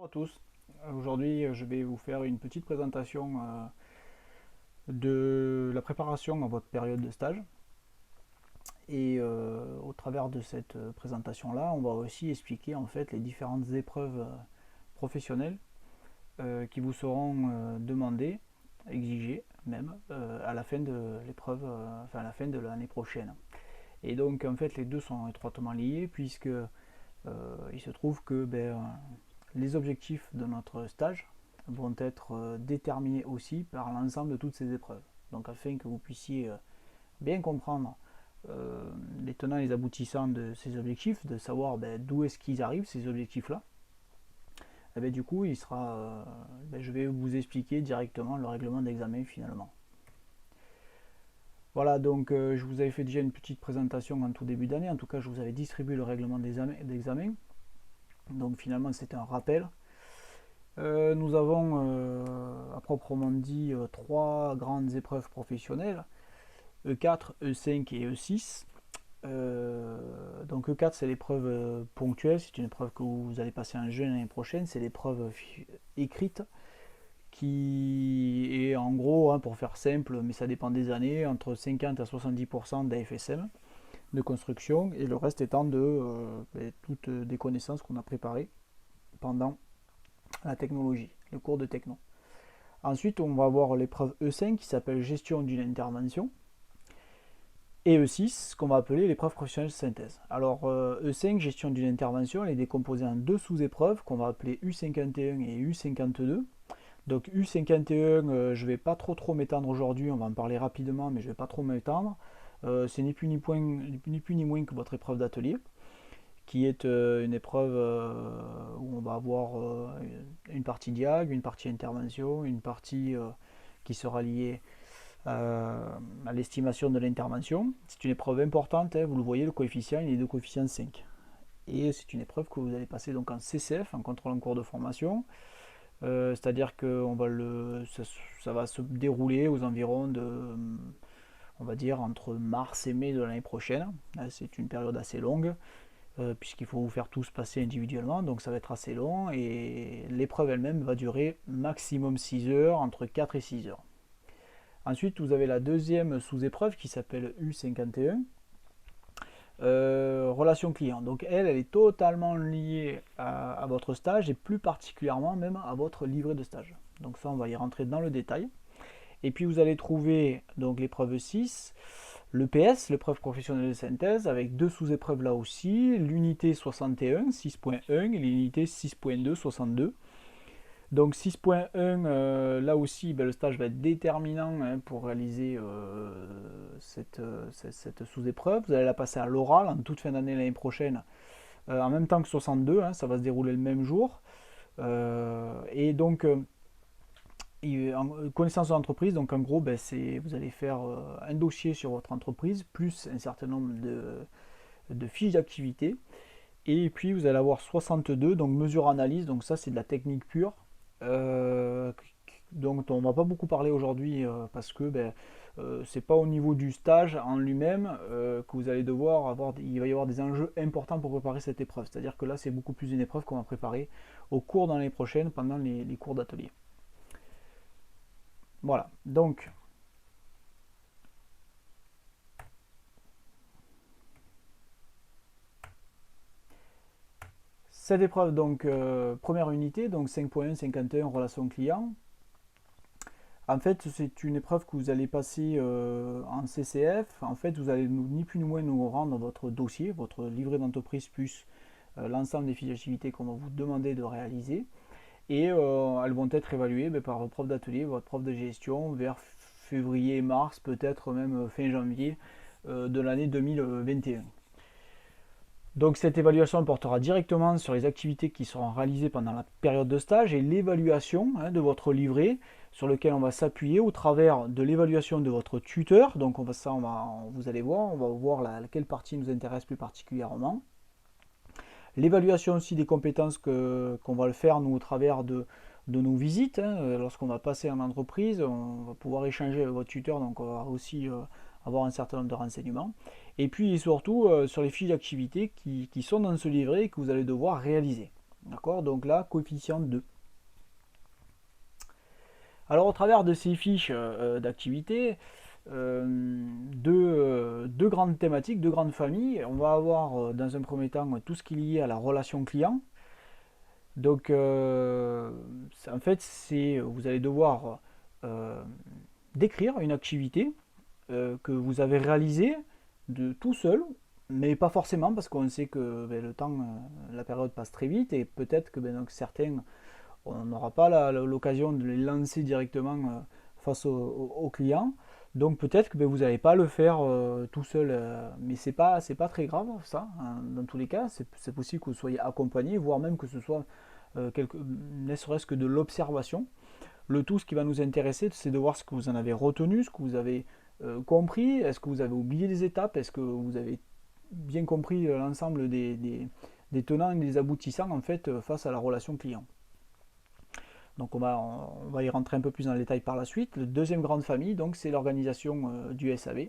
Bonjour à tous. Aujourd'hui, je vais vous faire une petite présentation de la préparation à votre période de stage. Et au travers de cette présentation-là, on va aussi expliquer en fait les différentes épreuves professionnelles qui vous seront demandées, exigées même, à la fin de l'épreuve, enfin à la fin de l'année prochaine. Et donc en fait, les deux sont étroitement liés puisque il se trouve que les objectifs de notre stage vont être déterminés aussi par l'ensemble de toutes ces épreuves. Donc afin que vous puissiez bien comprendre les tenants et les aboutissants de ces objectifs, de savoir d'où est-ce qu'ils arrivent ces objectifs-là, et du coup je vais vous expliquer directement le règlement d'examen finalement. Voilà, donc je vous avais fait déjà une petite présentation en tout début d'année, en tout cas je vous avais distribué le règlement d'examen. Donc finalement c'était un rappel. Nous avons à proprement dit trois grandes épreuves professionnelles, E4, E5 et E6. Donc E4 c'est l'épreuve ponctuelle, c'est une épreuve que vous allez passer en juin l'année prochaine, c'est l'épreuve écrite qui est en gros, hein, pour faire simple, mais ça dépend des années, entre 50 à 70% d'AFSM de construction et le reste étant toutes des connaissances qu'on a préparées pendant la technologie, le cours de techno. Ensuite, on va avoir l'épreuve E5 qui s'appelle gestion d'une intervention. Et E6, qu'on va appeler l'épreuve professionnelle de synthèse. Alors, E5, gestion d'une intervention, elle est décomposée en deux sous-épreuves qu'on va appeler U51 et U52. Donc U51, je ne vais pas trop m'étendre aujourd'hui, on va en parler rapidement, mais je ne vais pas trop m'étendre. C'est ni plus ni moins que votre épreuve d'atelier, qui est une épreuve où on va avoir une partie diag, une partie intervention, une partie qui sera liée à l'estimation de l'intervention. C'est une épreuve importante, hein, vous le voyez, le coefficient il est de coefficient 5. Et c'est une épreuve que vous allez passer donc en CCF, en contrôle en cours de formation. C'est-à-dire que ça va se dérouler aux environs de, on va dire, entre mars et mai de l'année prochaine. C'est une période assez longue, puisqu'il faut vous faire tous passer individuellement, donc ça va être assez long, et l'épreuve elle-même va durer maximum 6 heures, entre 4 et 6 heures. Ensuite, vous avez la deuxième sous-épreuve qui s'appelle U51, relation client. Donc elle est totalement liée à votre stage et plus particulièrement même à votre livret de stage. Donc ça, on va y rentrer dans le détail. Et puis vous allez trouver donc l'épreuve 6, l'EPS, l'épreuve professionnelle de synthèse, avec deux sous-épreuves là aussi, l'unité 61, 6.1 et l'unité 6.2, 62. Donc 6.1, là aussi, le stage va être déterminant, hein, pour réaliser cette sous-épreuve. Vous allez la passer à l'oral en toute fin d'année l'année prochaine, en même temps que 62, hein, ça va se dérouler le même jour. Et donc, connaissance de l'entreprise, donc en gros, vous allez faire un dossier sur votre entreprise, plus un certain nombre de fiches d'activité. Et puis vous allez avoir 62, donc mesure analyse, donc ça c'est de la technique pure. Donc on ne va pas beaucoup parler aujourd'hui parce que c'est pas au niveau du stage en lui-même que vous allez devoir avoir, il va y avoir des enjeux importants pour préparer cette épreuve. C'est-à-dire que là c'est beaucoup plus une épreuve qu'on va préparer au cours dans l'année prochaine pendant les cours d'atelier. Voilà, donc cette épreuve, donc première unité, donc 5.1, 51, relation client. En fait, c'est une épreuve que vous allez passer en CCF. En fait, vous allez ni plus ni moins nous rendre votre dossier, votre livret d'entreprise, plus l'ensemble des fiches d'activité qu'on va vous demander de réaliser. Et elles vont être évaluées par votre prof d'atelier, votre prof de gestion, vers février, mars, peut-être même fin janvier de l'année 2021. Donc cette évaluation portera directement sur les activités qui seront réalisées pendant la période de stage et l'évaluation, hein, de votre livret, sur lequel on va s'appuyer au travers de l'évaluation de votre tuteur. Donc vous allez voir, on va voir laquelle partie nous intéresse plus particulièrement. L'évaluation aussi des compétences qu'on va le faire nous au travers de nos visites, hein. Lorsqu'on va passer en entreprise, on va pouvoir échanger avec votre tuteur, donc on va aussi avoir un certain nombre de renseignements. Et puis surtout sur les fiches d'activité qui sont dans ce livret et que vous allez devoir réaliser. D'accord, donc là, coefficient 2. Alors au travers de ces fiches d'activité, deux grandes thématiques, deux grandes familles. On va avoir dans un premier temps tout ce qui est lié à la relation client. Donc en fait, vous allez devoir euh, décrire une activité que vous avez réalisée de tout seul, mais pas forcément parce qu'on sait que ben, le temps, la période passe très vite et peut-être que ben, donc, certains on n'aura pas l'occasion de les lancer directement face aux clients. Donc peut-être que ben, vous n'allez pas le faire tout seul, mais c'est pas très grave ça. Hein. Dans tous les cas, c'est possible que vous soyez accompagné, voire même que ce soit ne serait-ce que de l'observation. Le tout, ce qui va nous intéresser, c'est de voir ce que vous en avez retenu, ce que vous avez compris, est-ce que vous avez oublié des étapes, est-ce que vous avez bien compris l'ensemble des tenants et des aboutissants en fait face à la relation client. Donc on va y rentrer un peu plus dans le détail par la suite. La deuxième grande famille, donc c'est l'organisation du SAV.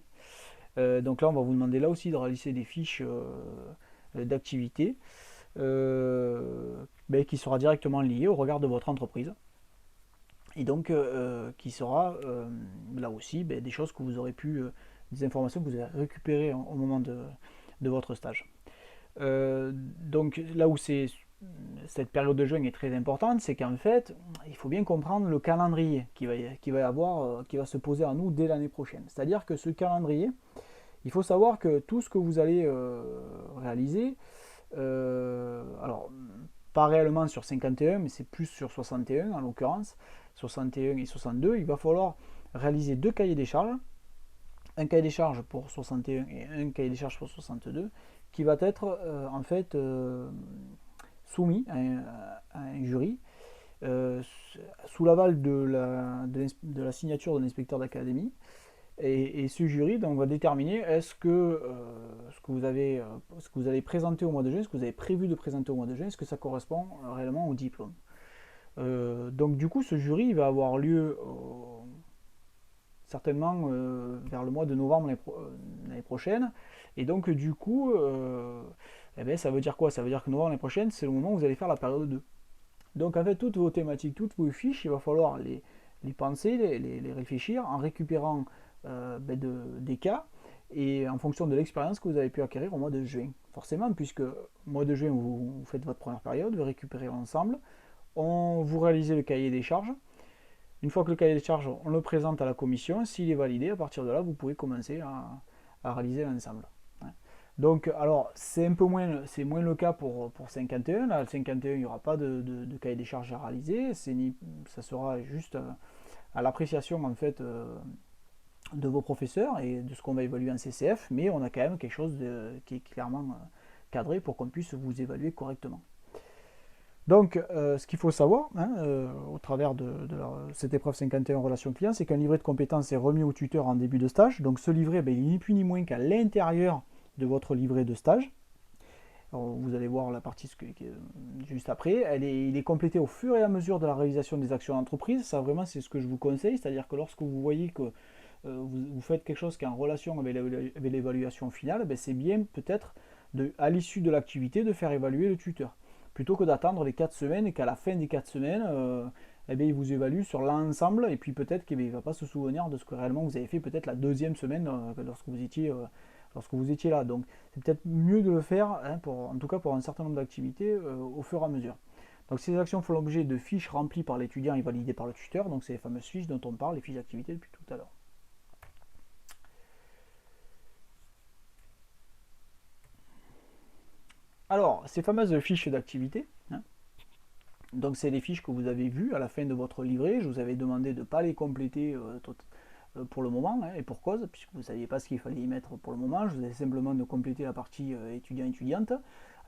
Donc là, on va vous demander là aussi de réaliser des fiches d'activité qui sera directement liée au regard de votre entreprise. Et donc qui sera là aussi des choses que vous aurez pu, des informations que vous avez récupérées au moment de votre stage. Donc là où cette période de juin est très importante, c'est qu'en fait, il faut bien comprendre le calendrier qui va se poser à nous dès l'année prochaine. C'est-à-dire que ce calendrier, il faut savoir que tout ce que vous allez réaliser, alors pas réellement sur 51, mais c'est plus sur 61 en l'occurrence, 61 et 62, il va falloir réaliser deux cahiers des charges, un cahier des charges pour 61 et un cahier des charges pour 62, qui va être en fait soumis à un jury sous l'aval de la signature de l'inspecteur d'académie. Et ce jury donc, va déterminer est-ce que ce que vous allez présenter au mois de juin, ce que vous avez prévu de présenter au mois de juin, est-ce que ça correspond réellement au diplôme. Donc du coup, ce jury il va avoir lieu certainement vers le mois de novembre l'année prochaine. Et donc du coup, ça veut dire quoi? Ça veut dire que novembre l'année prochaine, c'est le moment où vous allez faire la période 2. Donc en fait, toutes vos thématiques, toutes vos fiches, il va falloir les penser, les réfléchir en récupérant des cas et en fonction de l'expérience que vous avez pu acquérir au mois de juin. Forcément, puisque au mois de juin, vous faites votre première période, vous récupérez l'ensemble, vous réalisez le cahier des charges. Une fois que le cahier des charges, on le présente à la commission, s'il est validé, à partir de là, vous pouvez commencer à réaliser l'ensemble. Donc, alors, c'est moins le cas pour 51. Là, le 51, il n'y aura pas de cahier des charges à réaliser. Ça sera juste à l'appréciation en fait de vos professeurs et de ce qu'on va évaluer en CCF, mais on a quand même quelque chose qui est clairement cadré pour qu'on puisse vous évaluer correctement. Donc, ce qu'il faut savoir, au travers de cette épreuve 51 relation client, c'est qu'un livret de compétences est remis au tuteur en début de stage. Donc, ce livret, il n'est ni plus ni moins qu'à l'intérieur de votre livret de stage. Alors, vous allez voir la partie juste après. Il est complété au fur et à mesure de la réalisation des actions d'entreprise. Ça, vraiment, c'est ce que je vous conseille. C'est-à-dire que lorsque vous voyez que vous faites quelque chose qui est en relation avec l'évaluation finale, c'est bien peut-être à l'issue de l'activité de faire évaluer le tuteur. Plutôt que d'attendre les 4 semaines et qu'à la fin des 4 semaines, il vous évalue sur l'ensemble et puis peut-être qu'il ne va pas se souvenir de ce que réellement vous avez fait peut-être la deuxième semaine lorsque vous étiez là. Donc c'est peut-être mieux de le faire, en tout cas pour un certain nombre d'activités, au fur et à mesure. Donc ces actions font l'objet de fiches remplies par l'étudiant et validées par le tuteur. Donc c'est les fameuses fiches dont on parle, les fiches d'activité depuis tout à l'heure. Alors, ces fameuses fiches d'activité, donc c'est les fiches que vous avez vues à la fin de votre livret. Je vous avais demandé de ne pas les compléter pour le moment, et pour cause, puisque vous ne saviez pas ce qu'il fallait y mettre pour le moment. Je vous avais simplement de compléter la partie étudiant-étudiante,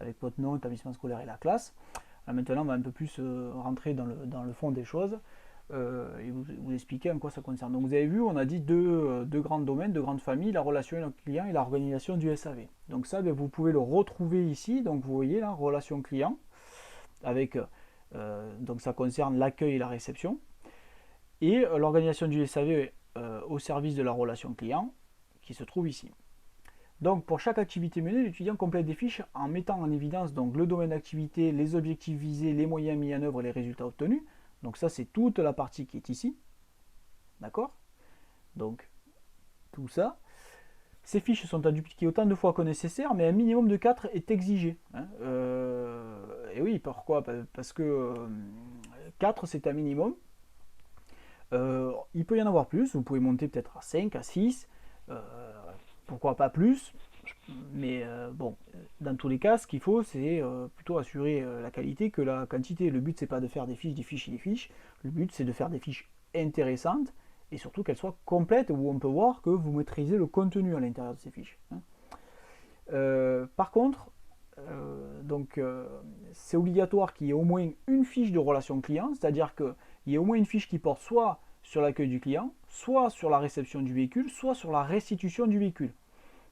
avec votre nom, établissement scolaire et la classe. Là, maintenant, on va un peu plus rentrer dans le fond des choses et vous expliquer en quoi ça concerne. Donc vous avez vu, on a dit deux grands domaines, deux grandes familles, la relation client et l'organisation du SAV. Donc ça, vous pouvez le retrouver ici. Donc vous voyez là, relation client, avec donc ça concerne l'accueil et la réception, et l'organisation du SAV au service de la relation client, qui se trouve ici. Donc pour chaque activité menée, l'étudiant complète des fiches en mettant en évidence donc, le domaine d'activité, les objectifs visés, les moyens mis en œuvre et les résultats obtenus. Donc ça c'est toute la partie qui est ici. D'accord? Donc tout ça. Ces fiches sont à dupliquer autant de fois que nécessaire, mais un minimum de 4 est exigé. Hein. Et oui, pourquoi? Parce que 4 c'est un minimum. Il peut y en avoir plus, vous pouvez monter peut-être à 5, à 6, pourquoi pas plus, mais bon, dans tous les cas, ce qu'il faut, c'est plutôt assurer la qualité que la quantité. Le but, c'est pas de faire des fiches, des fiches et des fiches, le but, c'est de faire des fiches intéressantes, et surtout qu'elles soient complètes, où on peut voir que vous maîtrisez le contenu à l'intérieur de ces fiches. Hein. Par contre, c'est obligatoire qu'il y ait au moins une fiche de relation client, c'est-à-dire qu'il y ait au moins une fiche qui porte soit sur l'accueil du client, soit sur la réception du véhicule, soit sur la restitution du véhicule.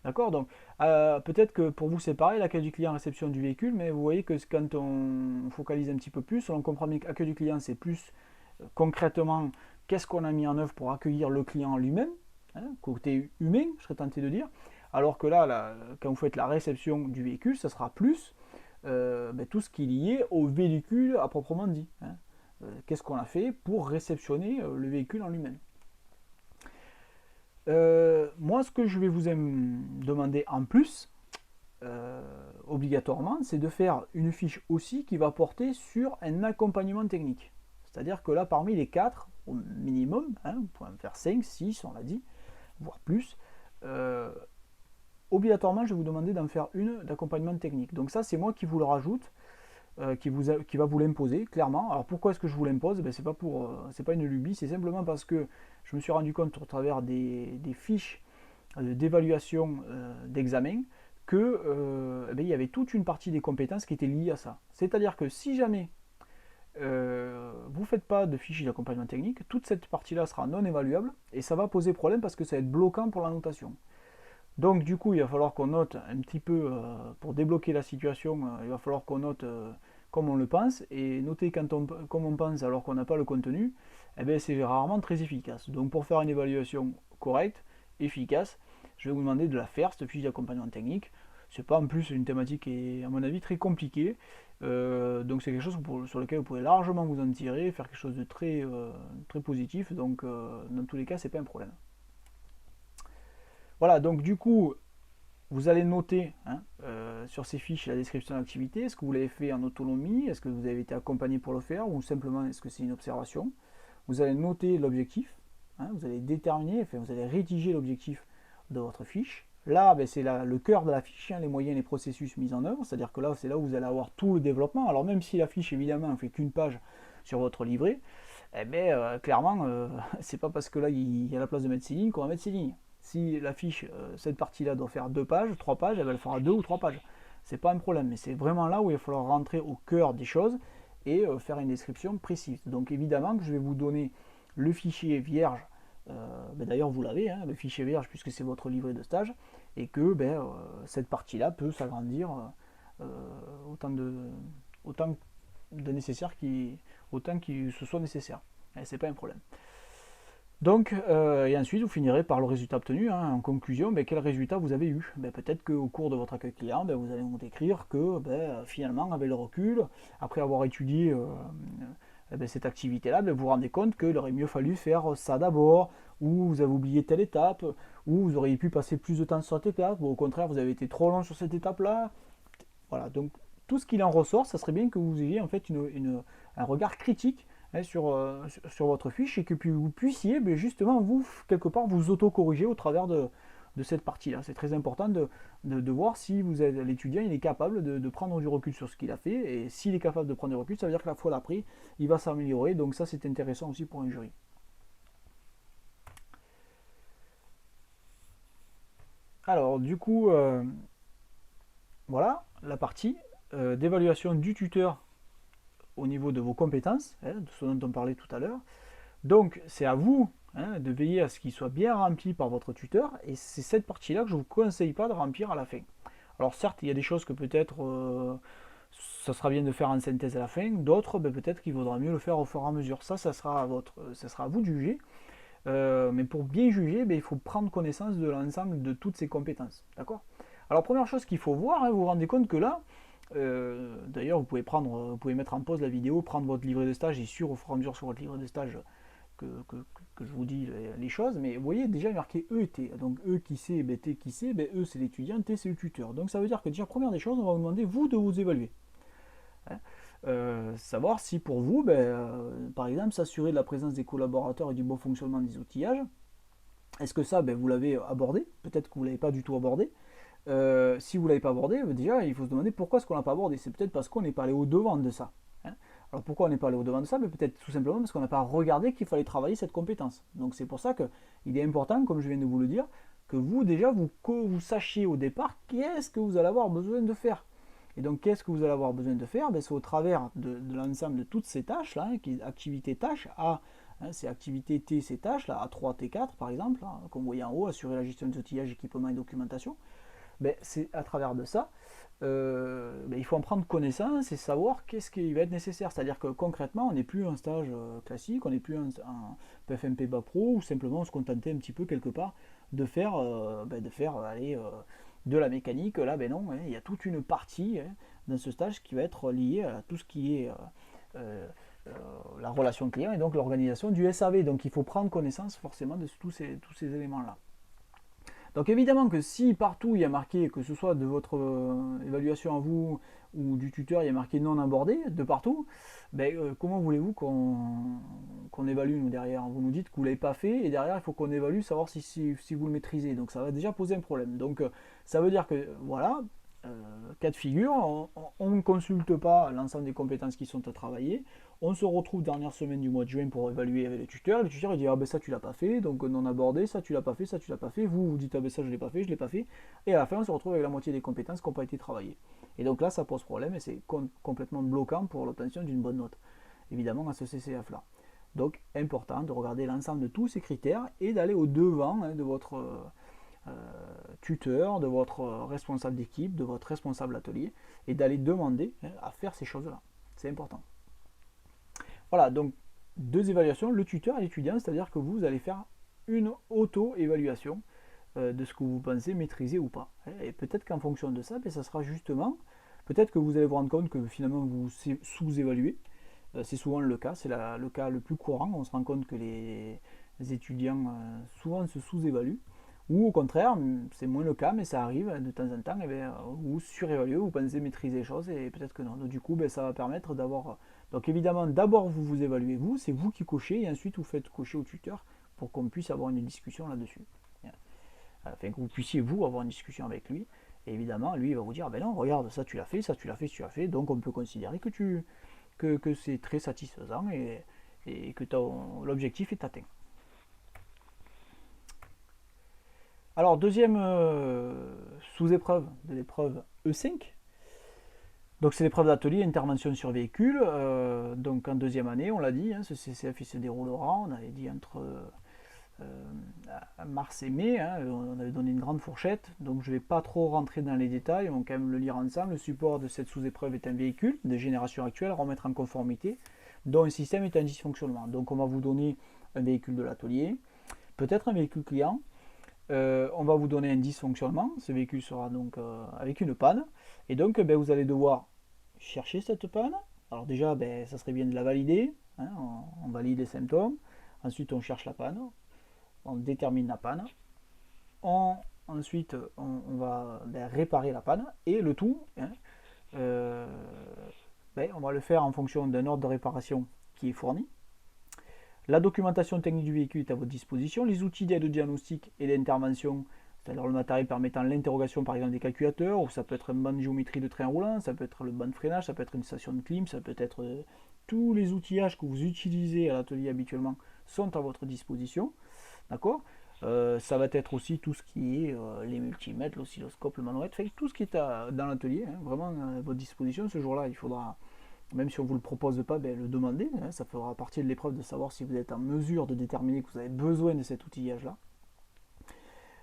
D'accord? Donc peut-être que pour vous c'est pareil, l'accueil du client, réception du véhicule, mais vous voyez que quand on focalise un petit peu plus, on comprend bien qu'accueil du client c'est plus concrètement qu'est-ce qu'on a mis en œuvre pour accueillir le client lui-même, hein, côté humain, je serais tenté de dire. Alors que là, quand vous faites la réception du véhicule, ça sera plus tout ce qui est lié au véhicule à proprement dit. Hein. Qu'est-ce qu'on a fait pour réceptionner le véhicule en lui-même. Moi, ce que je vais vous demander en plus, obligatoirement, c'est de faire une fiche aussi qui va porter sur un accompagnement technique. C'est-à-dire que là, parmi les 4, au minimum, hein, vous pouvez en faire 5, 6, on l'a dit, voire plus, obligatoirement, je vais vous demander d'en faire une d'accompagnement technique. Donc ça, c'est moi qui vous le rajoute, qui va vous l'imposer, clairement. Alors pourquoi est-ce que je vous l'impose? C'est pas une lubie, c'est simplement parce que je me suis rendu compte au travers des fiches d'évaluation d'examen que il y avait toute une partie des compétences qui étaient liées à ça. C'est-à-dire que si jamais vous ne faites pas de fichier d'accompagnement technique, toute cette partie-là sera non évaluable et ça va poser problème parce que ça va être bloquant pour la notation. Donc du coup, il va falloir qu'on note un petit peu, pour débloquer la situation, il va falloir qu'on note comme on le pense, et noter comme on pense alors qu'on n'a pas le contenu, c'est rarement très efficace. Donc pour faire une évaluation correcte, efficace, je vais vous demander de la faire, cette fiche d'accompagnement technique. C'est pas en plus une thématique qui est à mon avis très compliquée, donc c'est quelque chose sur lequel vous pouvez largement vous en tirer, faire quelque chose de très, très positif, donc dans tous les cas c'est pas un problème. Voilà, donc du coup, vous allez noter sur ces fiches la description d'activité. Est-ce que vous l'avez fait en autonomie? Est-ce que vous avez été accompagné pour le faire? Ou simplement, est-ce que c'est une observation? Vous allez noter l'objectif. Hein, vous allez déterminer, enfin, vous allez rédiger l'objectif de votre fiche. Là, c'est le cœur de la fiche, hein, les moyens, les processus mis en œuvre. C'est-à-dire que là, c'est là où vous allez avoir tout le développement. Alors même si la fiche, évidemment, ne fait qu'une page sur votre livret, clairement, c'est pas parce que là, il y a la place de mettre 6 lignes qu'on va mettre 6 lignes. Si la fiche, cette partie-là doit faire 2 pages, 3 pages, elle fera 2 ou 3 pages. C'est pas un problème, mais c'est vraiment là où il va falloir rentrer au cœur des choses et faire une description précise. Donc évidemment que je vais vous donner le fichier vierge, d'ailleurs vous l'avez, hein, le fichier vierge puisque c'est votre livret de stage, et que cette partie-là peut s'agrandir autant de nécessaire autant qu'il ce soit nécessaire. Et c'est pas un problème. Donc, et ensuite, vous finirez par le résultat obtenu. Hein. En conclusion, quel résultat vous avez eu? Peut-être qu'au cours de votre accueil client, vous allez nous décrire que finalement, avec le recul, après avoir étudié cette activité-là, vous vous rendez compte qu'il aurait mieux fallu faire ça d'abord, ou vous avez oublié telle étape, ou vous auriez pu passer plus de temps sur cette étape, ou au contraire, vous avez été trop long sur cette étape-là. Voilà, donc tout ce qu'il en ressort, ça serait bien que vous ayez en fait un regard critique sur votre fiche et que vous puissiez justement vous quelque part vous auto-corriger au travers de cette partie-là. C'est très important de voir si l'étudiant il est capable de prendre du recul sur ce qu'il a fait, et s'il est capable de prendre du recul, ça veut dire que la fois d'après, il va s'améliorer, donc ça c'est intéressant aussi pour un jury. Alors du coup, voilà la partie d'évaluation du tuteur au niveau de vos compétences, de ce dont on parlait tout à l'heure. Donc c'est à vous de veiller à ce qu'il soit bien rempli par votre tuteur, et c'est cette partie-là que je ne vous conseille pas de remplir à la fin. Alors certes, il y a des choses que peut-être ça sera bien de faire en synthèse à la fin, d'autres peut-être qu'il vaudra mieux le faire au fur et à mesure. Ça sera à vous de juger. Mais pour bien juger, il faut prendre connaissance de l'ensemble de toutes ces compétences. D'accord ? Alors première chose qu'il faut voir, hein, vous vous rendez compte que là, d'ailleurs vous pouvez mettre en pause la vidéo, prendre votre livret de stage et au fur et à mesure sur votre livret de stage que je vous dis les choses, mais vous voyez déjà il est marqué E et T. Donc E qui c'est, ben, T qui c'est, ben, E c'est l'étudiant, T c'est le tuteur. Donc ça veut dire que déjà première des choses, on va vous demander vous de vous évaluer. Hein. Savoir si pour vous, par exemple, s'assurer de la présence des collaborateurs et du bon fonctionnement des outillages. Est-ce que ça, vous l'avez abordé? Peut-être que vous ne l'avez pas du tout abordé. Si vous ne l'avez pas abordé, déjà, il faut se demander pourquoi est-ce qu'on ne l'a pas abordé. C'est peut-être parce qu'on n'est pas allé au-devant de ça. Hein. Alors pourquoi on n'est pas allé au-devant de ça? Peut-être tout simplement parce qu'on n'a pas regardé qu'il fallait travailler cette compétence. Donc c'est pour ça qu'il est important, comme je viens de vous le dire, que vous, déjà, vous sachiez au départ qu'est-ce que vous allez avoir besoin de faire. Et donc, qu'est-ce que vous allez avoir besoin de faire? C'est au travers de l'ensemble de toutes ces tâches-là, hein, qui est activité tâche A, hein, c'est activité T, ces tâches, là, A3, T4 par exemple, hein, comme vous voyez en haut, assurer la gestion des outillages, équipement et documentation. C'est à travers de ça, il faut en prendre connaissance et savoir qu'est-ce qui va être nécessaire. C'est-à-dire que concrètement, on n'est plus un stage classique, on n'est plus un PFMP Bac Pro, ou simplement on se contentait un petit peu quelque part de faire, de la mécanique. Là, non, hein, il y a toute une partie, hein, dans ce stage qui va être liée à tout ce qui est la relation client et donc l'organisation du SAV. Donc il faut prendre connaissance forcément de tous ces éléments-là. Donc évidemment que si partout il y a marqué, que ce soit de votre évaluation à vous ou du tuteur, il y a marqué non abordé de partout, comment voulez-vous qu'on évalue nous derrière? Vous nous dites que vous ne l'avez pas fait et derrière il faut qu'on évalue, savoir si vous le maîtrisez. Donc ça va déjà poser un problème. Donc ça veut dire que voilà, cas de figure, on ne consulte pas l'ensemble des compétences qui sont à travailler. On se retrouve dernière semaine du mois de juin pour évaluer avec le tuteur. Le tuteur il dit ça tu l'as pas fait, donc non abordé, ça tu l'as pas fait, ça tu l'as pas fait. Vous dites ça je l'ai pas fait, je l'ai pas fait. Et à la fin on se retrouve avec la moitié des compétences qui n'ont pas été travaillées. Et donc là ça pose problème et c'est complètement bloquant pour l'obtention d'une bonne note. Évidemment à ce CCF là. Donc important de regarder l'ensemble de tous ces critères et d'aller au devant, hein, de votre tuteur, de votre responsable d'équipe, de votre responsable atelier, et d'aller demander, hein, à faire ces choses-là. C'est important. Voilà, donc deux évaluations, le tuteur et l'étudiant, c'est-à-dire que vous allez faire une auto-évaluation de ce que vous pensez maîtriser ou pas. Et peut-être qu'en fonction de ça, ça sera justement, peut-être que vous allez vous rendre compte que finalement vous sous-évaluez. C'est souvent le cas, c'est le cas le plus courant. On se rend compte que les étudiants souvent se sous-évaluent. Ou au contraire, c'est moins le cas, mais ça arrive de temps en temps, vous surévaluez, vous pensez maîtriser les choses, et peut-être que non. Donc, du coup, ça va permettre d'avoir... Donc évidemment, d'abord vous vous évaluez vous, c'est vous qui cochez, et ensuite vous faites cocher au tuteur pour qu'on puisse avoir une discussion là-dessus. Afin que vous puissiez, vous, avoir une discussion avec lui. Et évidemment, lui, il va vous dire, non, regarde, ça tu l'as fait, ça tu l'as fait, ça tu l'as fait, donc on peut considérer que c'est très satisfaisant et que l'objectif est atteint. Alors, deuxième sous-épreuve de l'épreuve E5. Donc, c'est l'épreuve d'atelier intervention sur véhicule. Donc, en deuxième année, on l'a dit, hein, ce CCF il se déroulera, on avait dit entre mars et mai, hein, on avait donné une grande fourchette. Donc, je ne vais pas trop rentrer dans les détails, on va quand même le lire ensemble. Le support de cette sous-épreuve est un véhicule de génération actuelle, remettre en conformité, dont un système est en dysfonctionnement. Donc, on va vous donner un véhicule de l'atelier, peut-être un véhicule client. On va vous donner un dysfonctionnement, ce véhicule sera donc avec une panne, et donc vous allez devoir chercher cette panne. Alors déjà, ça serait bien de la valider, hein, on valide les symptômes, ensuite on cherche la panne, on détermine la panne, ensuite on va réparer la panne, et le tout, hein, on va le faire en fonction d'un ordre de réparation qui est fourni. La documentation technique du véhicule est à votre disposition. Les outils d'aide au diagnostic et d'intervention, c'est-à-dire le matériel permettant l'interrogation par exemple des calculateurs, ou ça peut être un banc de géométrie de train roulant, ça peut être le banc de freinage, ça peut être une station de clim, ça peut être tous les outillages que vous utilisez à l'atelier habituellement sont à votre disposition. D'accord. Ça va être aussi tout ce qui est les multimètres, l'oscilloscope, le manomètre, tout ce qui est dans l'atelier, hein, vraiment à votre disposition. Ce jour-là, il faudra, même si on ne vous le propose pas, le demander. Hein, ça fera partie de l'épreuve de savoir si vous êtes en mesure de déterminer que vous avez besoin de cet outillage-là.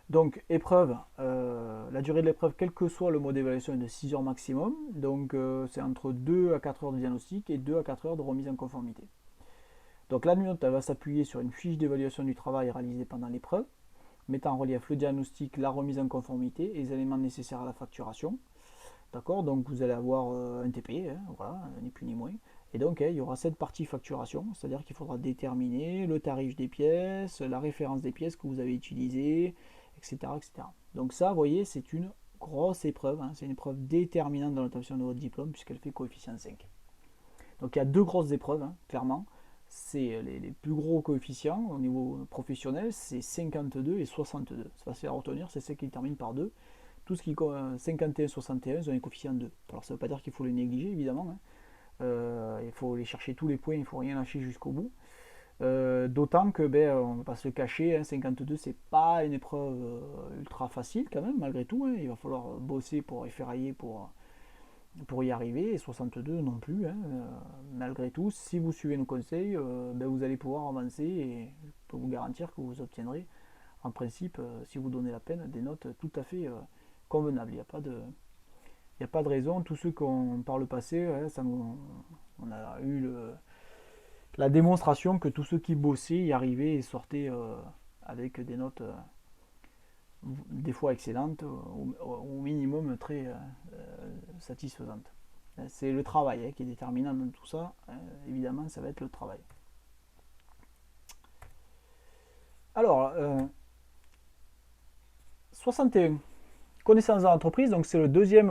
Donc, épreuve, la durée de l'épreuve, quel que soit le mode d'évaluation, est de 6 heures maximum. Donc, c'est entre 2 à 4 heures de diagnostic et 2 à 4 heures de remise en conformité. Donc, la note, elle va s'appuyer sur une fiche d'évaluation du travail réalisée pendant l'épreuve. mettant en relief le diagnostic, la remise en conformité et les éléments nécessaires à la facturation. D'accord, donc vous allez avoir un TP, hein, voilà, ni plus ni moins. Et donc il y aura cette partie facturation, c'est-à-dire qu'il faudra déterminer le tarif des pièces, la référence des pièces que vous avez utilisées, etc. etc. Donc ça, vous voyez, c'est une grosse épreuve, hein, c'est une épreuve déterminante dans l'obtention de votre diplôme puisqu'elle fait coefficient 5. Donc il y a deux grosses épreuves, hein, clairement. C'est les plus gros coefficients au niveau professionnel, c'est 52 et 62. C'est facile à retenir, c'est ceux qui terminent par 2. Tout ce qui est 51, 61, ils ont un coefficient 2. Alors ça ne veut pas dire qu'il faut les négliger, évidemment. Hein. Il faut aller chercher tous les points, il ne faut rien lâcher jusqu'au bout. D'autant que, on ne va pas se le cacher, hein, 52, c'est pas une épreuve ultra facile quand même, malgré tout. Hein. Il va falloir bosser pour efferrailler pour y arriver, et 62 non plus. Hein. Malgré tout, si vous suivez nos conseils, vous allez pouvoir avancer et je peux vous garantir que vous obtiendrez, en principe, si vous donnez la peine, des notes tout à fait convenables. Il n'y a pas de raison. Tous ceux qu'on par le passé, on a eu la démonstration que tous ceux qui bossaient y arrivaient et sortaient avec des notes des fois excellentes, au minimum très satisfaisantes. C'est le travail qui est déterminant dans tout ça. Évidemment, ça va être le travail. Alors, 61. Connaissance de l'entreprise, donc c'est le deuxième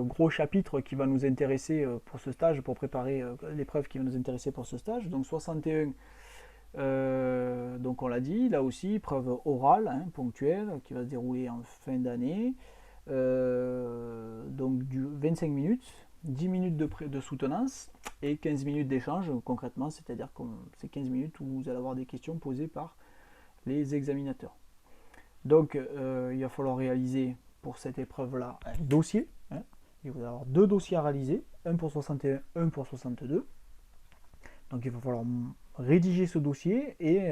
gros chapitre qui va nous intéresser pour ce stage, pour préparer l'épreuve qui va nous intéresser pour ce stage. Donc 61, donc on l'a dit, là aussi, preuve orale, hein, ponctuelle, qui va se dérouler en fin d'année. Donc du 25 minutes, 10 minutes de soutenance et 15 minutes d'échange concrètement, c'est-à-dire que c'est 15 minutes où vous allez avoir des questions posées par les examinateurs. Donc il va falloir réaliser pour cette épreuve-là un dossier. Hein. Il va y avoir deux dossiers à réaliser, un pour 61, un pour 62. Donc il va falloir rédiger ce dossier et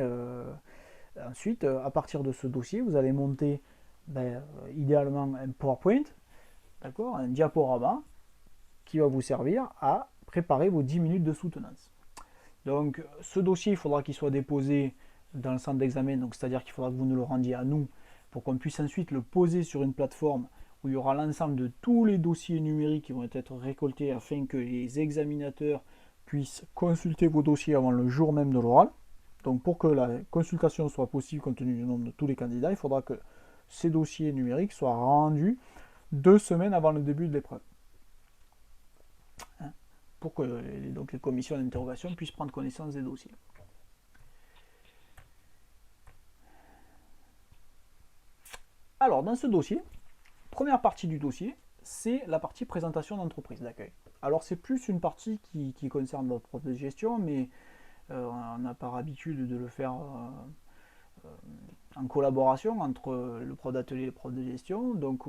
ensuite, à partir de ce dossier, vous allez monter idéalement un PowerPoint, d'accord, un diaporama qui va vous servir à préparer vos 10 minutes de soutenance. Donc ce dossier, il faudra qu'il soit déposé dans le centre d'examen, donc c'est-à-dire qu'il faudra que vous nous le rendiez à nous pour qu'on puisse ensuite le poser sur une plateforme où il y aura l'ensemble de tous les dossiers numériques qui vont être récoltés afin que les examinateurs puissent consulter vos dossiers avant le jour même de l'oral. Donc pour que la consultation soit possible compte tenu du nombre de tous les candidats, il faudra que ces dossiers numériques soient rendus 2 semaines avant le début de l'épreuve. Hein, pour que donc les commissions d'interrogation puissent prendre connaissance des dossiers. Alors dans ce dossier, première partie du dossier, c'est la partie présentation d'entreprise d'accueil. Alors c'est plus une partie qui concerne votre prof de gestion, mais on n'a pas l'habitude de le faire en collaboration entre le prof d'atelier et le prof de gestion. Donc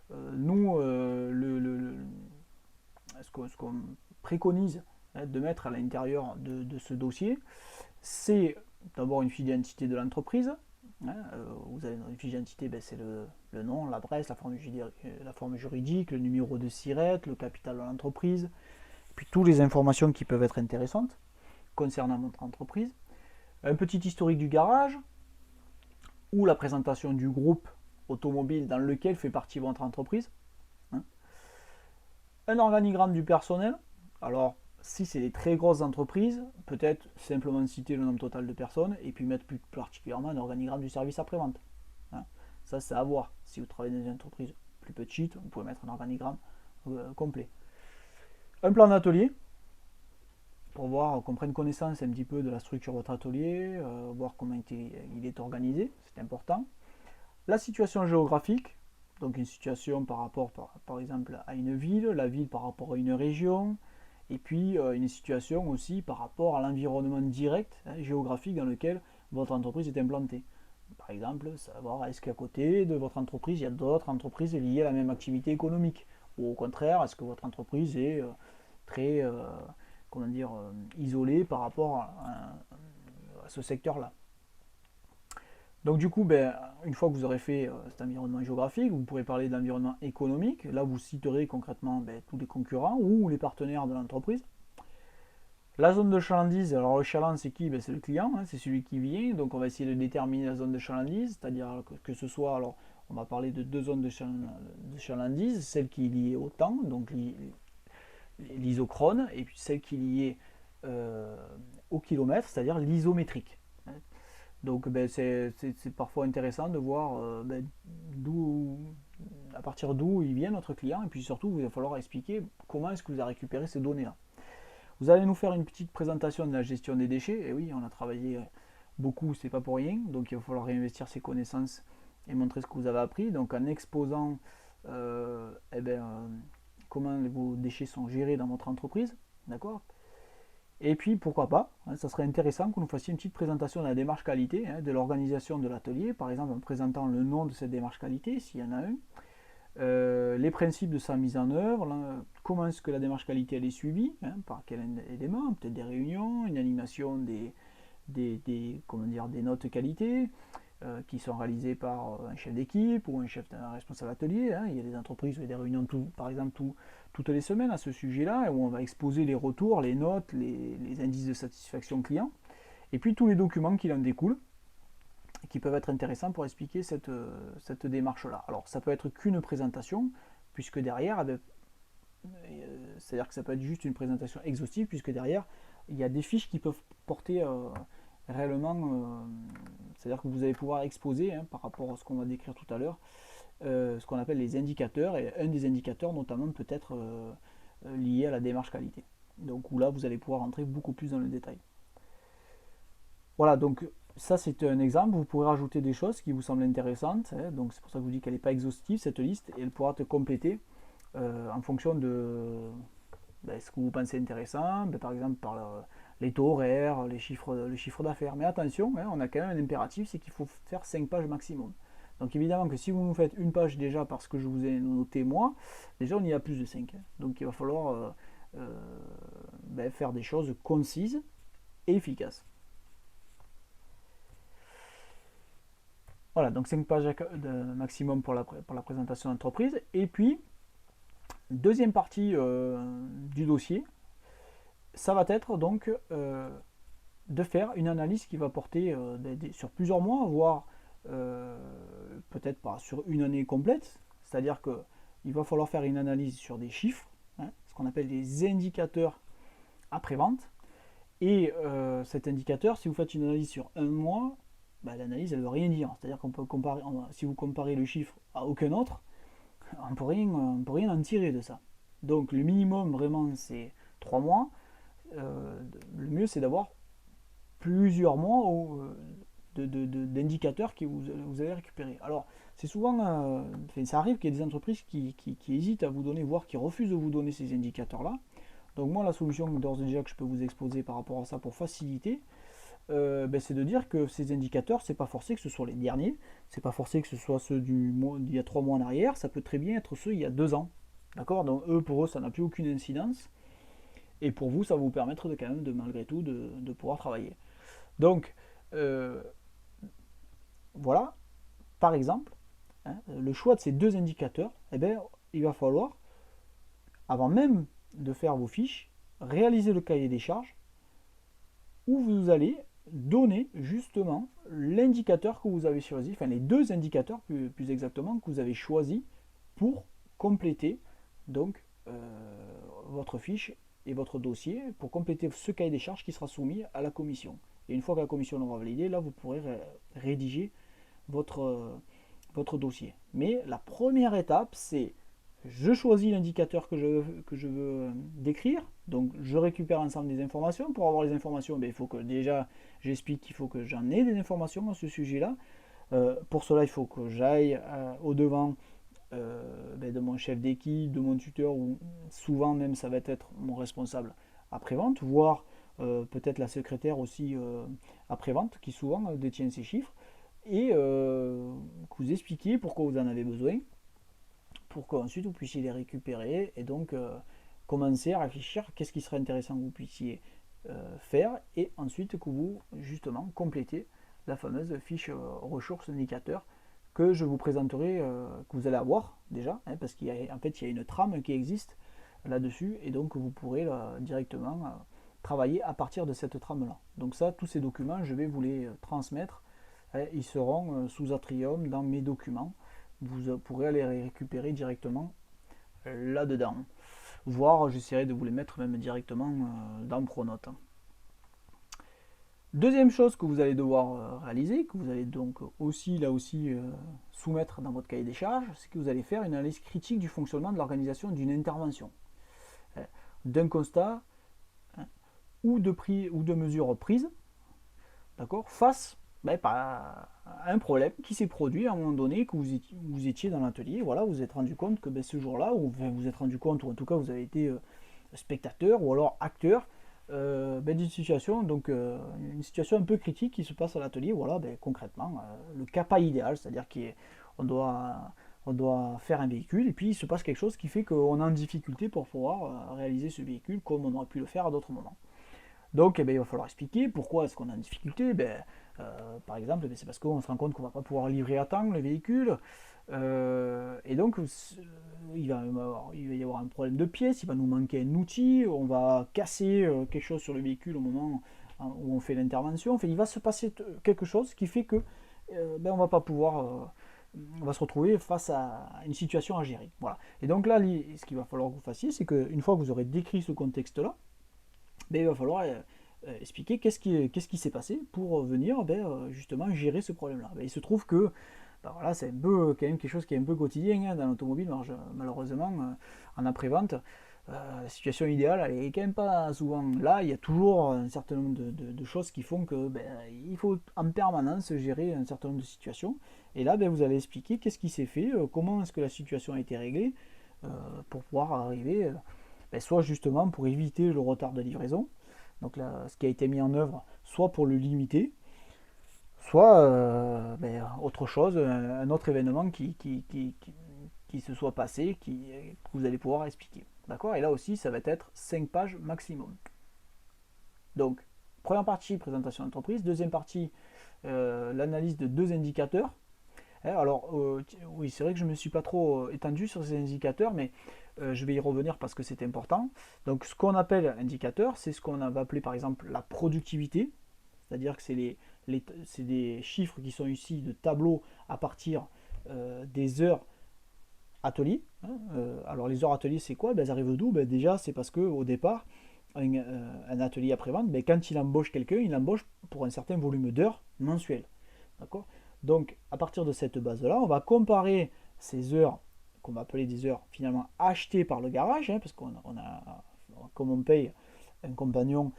nous, ce qu'on préconise de mettre à l'intérieur de ce dossier, c'est d'abord une fiche d'identité de l'entreprise. Vous avez une fiche d'identité, c'est le nom, l'adresse, la forme juridique, le numéro de SIRET, le capital de l'entreprise, puis toutes les informations qui peuvent être intéressantes concernant votre entreprise. Un petit historique du garage, ou la présentation du groupe automobile dans lequel fait partie votre entreprise. Un organigramme du personnel. Alors, si c'est des très grosses entreprises, peut-être simplement citer le nombre total de personnes et puis mettre plus particulièrement un organigramme du service après-vente. Ça, c'est à voir. Si vous travaillez dans une entreprise plus petite, vous pouvez mettre un organigramme complet. Un plan d'atelier pour voir qu'on prenne connaissance un petit peu de la structure de votre atelier, voir comment il est organisé, c'est important. La situation géographique, donc une situation par rapport par exemple à une ville, la ville par rapport à une région, et puis une situation aussi par rapport à l'environnement direct géographique dans lequel votre entreprise est implantée. Par exemple, savoir est-ce qu'à côté de votre entreprise, il y a d'autres entreprises liées à la même activité économique, ou au contraire, est-ce que votre entreprise est très isolée par rapport à ce secteur-là. Donc du coup, une fois que vous aurez fait cet environnement géographique, vous pourrez parler de l'environnement économique. Là, vous citerez concrètement tous les concurrents ou les partenaires de l'entreprise. La zone de chalandise, alors le chaland c'est qui? Ben, c'est le client, hein, c'est celui qui vient, donc on va essayer de déterminer la zone de chalandise, c'est-à-dire que ce soit, alors on va parler de deux zones de chalandise, celle qui est liée au temps, donc l'isochrone, et puis celle qui est liée au kilomètre, c'est-à-dire l'isométrique. Donc ben, c'est parfois intéressant de voir ben, à partir d'où il vient notre client, et puis surtout il va falloir expliquer comment est-ce que vous avez récupéré ces données-là. Vous allez nous faire une petite présentation de la gestion des déchets, et oui, on a travaillé beaucoup, c'est pas pour rien, donc il va falloir réinvestir ses connaissances et montrer ce que vous avez appris, donc en exposant comment vos déchets sont gérés dans votre entreprise, d'accord. Et puis pourquoi pas, hein, ça serait intéressant que nous fassions une petite présentation de la démarche qualité, hein, de l'organisation de l'atelier, par exemple en présentant le nom de cette démarche qualité, s'il y en a un, les principes de sa mise en œuvre, là, comment est-ce que la démarche qualité elle est suivie, hein, par quel élément, peut-être des réunions, une animation des notes qualité, qui sont réalisées par un chef d'équipe ou un responsable atelier. Hein. Il y a des entreprises où il y a des réunions, par exemple, toutes les semaines à ce sujet-là, où on va exposer les retours, les notes, les indices de satisfaction client, et puis tous les documents qui en découlent, qui peuvent être intéressants pour expliquer cette démarche-là. Alors, ça peut être qu'une présentation, puisque derrière, c'est-à-dire que ça peut être juste une présentation exhaustive, puisque derrière, il y a des fiches qui peuvent porter réellement, c'est-à-dire que vous allez pouvoir exposer, hein, par rapport à ce qu'on va décrire tout à l'heure, ce qu'on appelle les indicateurs, et un des indicateurs notamment peut être lié à la démarche qualité. Donc où là, vous allez pouvoir rentrer beaucoup plus dans le détail. Voilà, donc ça c'est un exemple, vous pourrez rajouter des choses qui vous semblent intéressantes, hein, donc c'est pour ça que je vous dis qu'elle n'est pas exhaustive cette liste, et elle pourra te compléter en fonction de ce que vous pensez intéressant, par exemple par les taux horaires, les chiffres d'affaires. Mais attention, hein, on a quand même un impératif, c'est qu'il faut faire 5 pages maximum. Donc évidemment que si vous nous faites une page déjà parce que je vous ai noté moi, déjà on y a plus de 5. Hein. Donc il va falloir faire des choses concises et efficaces. Voilà, donc 5 pages maximum pour la présentation d'entreprise. Et puis, deuxième partie du dossier, ça va être donc de faire une analyse qui va porter sur plusieurs mois, voire peut-être pas sur une année complète. C'est-à-dire qu'il va falloir faire une analyse sur des chiffres, hein, ce qu'on appelle des indicateurs après-vente. Et cet indicateur, si vous faites une analyse sur un mois, l'analyse elle ne veut rien dire. C'est-à-dire qu'on peut comparer, si vous comparez le chiffre à aucun autre, on ne peut rien en tirer de ça. Donc le minimum vraiment c'est 3 mois. Le mieux c'est d'avoir plusieurs mois d'indicateurs que vous allez récupérer. Alors c'est souvent, ça arrive qu'il y ait des entreprises qui hésitent à vous donner, voire qui refusent de vous donner ces indicateurs-là. Donc moi la solution d'ores et déjà que je peux vous exposer par rapport à ça pour faciliter, c'est de dire que ces indicateurs, c'est pas forcé que ce soit les derniers, c'est pas forcé que ce soit ceux d'il y a 3 mois en arrière, ça peut très bien être ceux il y a 2 ans. D'accord. Donc pour eux, ça n'a plus aucune incidence. Et pour vous, ça va vous permettre quand même malgré tout de pouvoir travailler. Donc voilà, par exemple, hein, le choix de ces deux indicateurs, il va falloir, avant même de faire vos fiches, réaliser le cahier des charges où vous allez donner justement l'indicateur que vous avez choisi, enfin les deux indicateurs plus exactement que vous avez choisi pour compléter donc votre fiche et votre dossier, pour compléter ce cahier des charges qui sera soumis à la commission. Et une fois que la commission l'aura validé, là vous pourrez rédiger votre dossier. Mais la première étape, c'est je choisis l'indicateur que je veux décrire, donc je récupère ensemble des informations. Pour avoir les informations, il faut que déjà j'explique qu'il faut que j'en ai des informations à ce sujet-là. Pour cela, il faut que j'aille au-devant de mon chef d'équipe, de mon tuteur, ou souvent même ça va être mon responsable après-vente, voire peut-être la secrétaire aussi après-vente, qui souvent détient ces chiffres, et que vous expliquiez pourquoi vous en avez besoin, pour qu'ensuite vous puissiez les récupérer et donc commencer à réfléchir qu'est-ce qui serait intéressant que vous puissiez faire, et ensuite que vous justement complétez la fameuse fiche ressources indicateur que je vous présenterai, que vous allez avoir déjà, hein, parce qu'il y a, en fait, il y a une trame qui existe là-dessus, et donc vous pourrez directement travailler à partir de cette trame-là. Donc ça, tous ces documents, je vais vous les transmettre. Ils seront sous Atrium dans mes documents. Vous pourrez aller les récupérer directement là-dedans. Voire, j'essaierai de vous les mettre même directement dans Pronote. Deuxième chose que vous allez devoir réaliser, que vous allez donc aussi soumettre dans votre cahier des charges, c'est que vous allez faire une analyse critique du fonctionnement de l'organisation d'une intervention, d'un constat ou de mesures prises, d'accord, face à un problème qui s'est produit à un moment donné, que vous étiez dans l'atelier, voilà, vous vous êtes rendu compte que ce jour-là, ou vous êtes rendu compte, ou en tout cas vous avez été spectateur ou alors acteur d'une situation, donc une situation un peu critique qui se passe à l'atelier, voilà, concrètement, le cas pas idéal, c'est-à-dire qu'on doit faire un véhicule et puis il se passe quelque chose qui fait qu'on est en difficulté pour pouvoir réaliser ce véhicule comme on aurait pu le faire à d'autres moments. Donc il va falloir expliquer pourquoi est-ce qu'on est en difficulté. Par exemple, c'est parce qu'on se rend compte qu'on ne va pas pouvoir livrer à temps le véhicule. Et donc il va y avoir un problème de pièces, il va nous manquer un outil, on va casser quelque chose sur le véhicule au moment où on fait l'intervention. Enfin, il va se passer quelque chose qui fait que on va pas pouvoir... on va se retrouver face à une situation à gérer. Voilà. Et donc là, ce qu'il va falloir que vous fassiez, c'est qu'une fois que vous aurez décrit ce contexte-là, il va falloir expliquer qu'est-ce qui s'est passé pour venir justement gérer ce problème-là. Il se trouve que voilà, c'est un peu quand même quelque chose qui est un peu quotidien dans l'automobile, malheureusement, en après-vente. La situation idéale, elle est quand même pas souvent là. Il y a toujours un certain nombre de choses qui font que il faut en permanence gérer un certain nombre de situations. Et là, vous allez expliquer qu'est-ce qui s'est fait, comment est-ce que la situation a été réglée, pour pouvoir arriver, soit justement pour éviter le retard de livraison, donc là, ce qui a été mis en œuvre, soit pour le limiter, soit autre chose, un autre événement qui se soit passé, que vous allez pouvoir expliquer. D'accord. Et là aussi, ça va être 5 pages maximum. Donc, première partie, présentation d'entreprise. Deuxième partie, l'analyse de 2 indicateurs. Alors, oui, c'est vrai que je ne me suis pas trop étendu sur ces indicateurs, mais je vais y revenir parce que c'est important. Donc, ce qu'on appelle indicateur, c'est ce qu'on va appeler par exemple la productivité, c'est-à-dire que c'est des chiffres qui sont ici de tableaux à partir des heures atelier. Alors les heures atelier, c'est quoi? Elles arrivent d'où? Déjà, c'est parce qu'au départ, un atelier après-vente, quand il embauche quelqu'un, il embauche pour un certain volume d'heures mensuelles. D'accord. Donc, à partir de cette base-là, on va comparer ces heures, qu'on va appeler des heures finalement achetées par le garage, parce comme on paye un compagnon,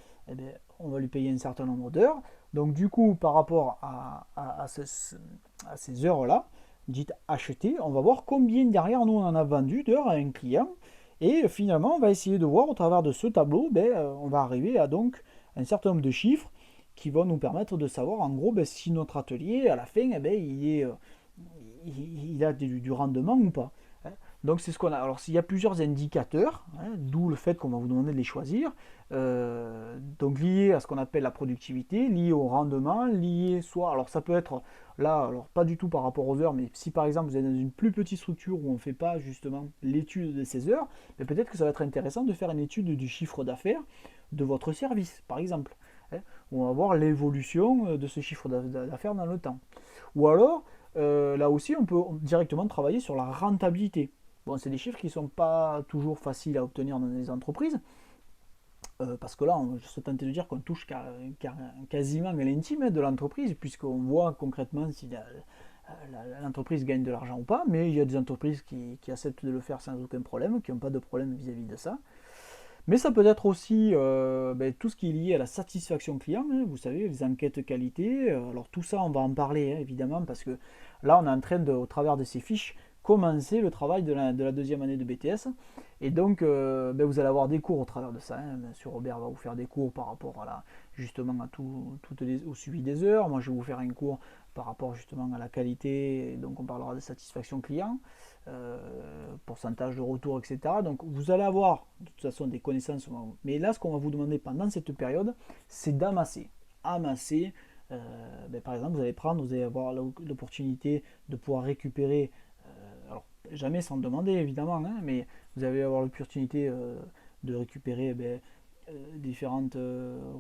on va lui payer un certain nombre d'heures. Donc, du coup, par rapport à ces heures-là, dites achetées, on va voir combien derrière nous on en a vendu d'heures à un client. Et finalement, on va essayer de voir au travers de ce tableau, on va arriver à donc un certain nombre de chiffres qui vont nous permettre de savoir en gros si notre atelier à la fin il a du rendement ou pas. Donc c'est ce qu'on a. Alors s'il y a plusieurs indicateurs, d'où le fait qu'on va vous demander de les choisir, donc liés à ce qu'on appelle la productivité, liés au rendement, liés soit, alors ça peut être là, alors pas du tout par rapport aux heures, mais si par exemple vous êtes dans une plus petite structure où on ne fait pas justement l'étude de ces heures, peut-être que ça va être intéressant de faire une étude du chiffre d'affaires de votre service, par exemple. On va voir l'évolution de ce chiffre d'affaires dans le temps. Ou alors, là aussi, on peut directement travailler sur la rentabilité. Bon, c'est des chiffres qui ne sont pas toujours faciles à obtenir dans les entreprises, parce que là, je serais tenté de dire qu'on touche quasiment à l'intime de l'entreprise, puisqu'on voit concrètement si l'entreprise gagne de l'argent ou pas, mais il y a des entreprises qui acceptent de le faire sans aucun problème, qui n'ont pas de problème vis-à-vis de ça. Mais ça peut être aussi tout ce qui est lié à la satisfaction client, vous savez, les enquêtes qualité. Alors tout ça, on va en parler évidemment, parce que là, on est en train au travers de ces fiches, commencer le travail de la deuxième année de BTS. Et donc, vous allez avoir des cours au travers de ça. Bien sûr, Robert va vous faire des cours par rapport à justement au suivi des heures. Moi, je vais vous faire un cours par rapport justement à la qualité. Donc, on parlera de satisfaction client, pourcentage de retour, etc. Donc, vous allez avoir de toute façon des connaissances. Mais là, ce qu'on va vous demander pendant cette période, c'est d'amasser. Par exemple, vous allez avoir l'opportunité de pouvoir récupérer, alors jamais sans demander évidemment, mais vous allez avoir l'opportunité de récupérer différentes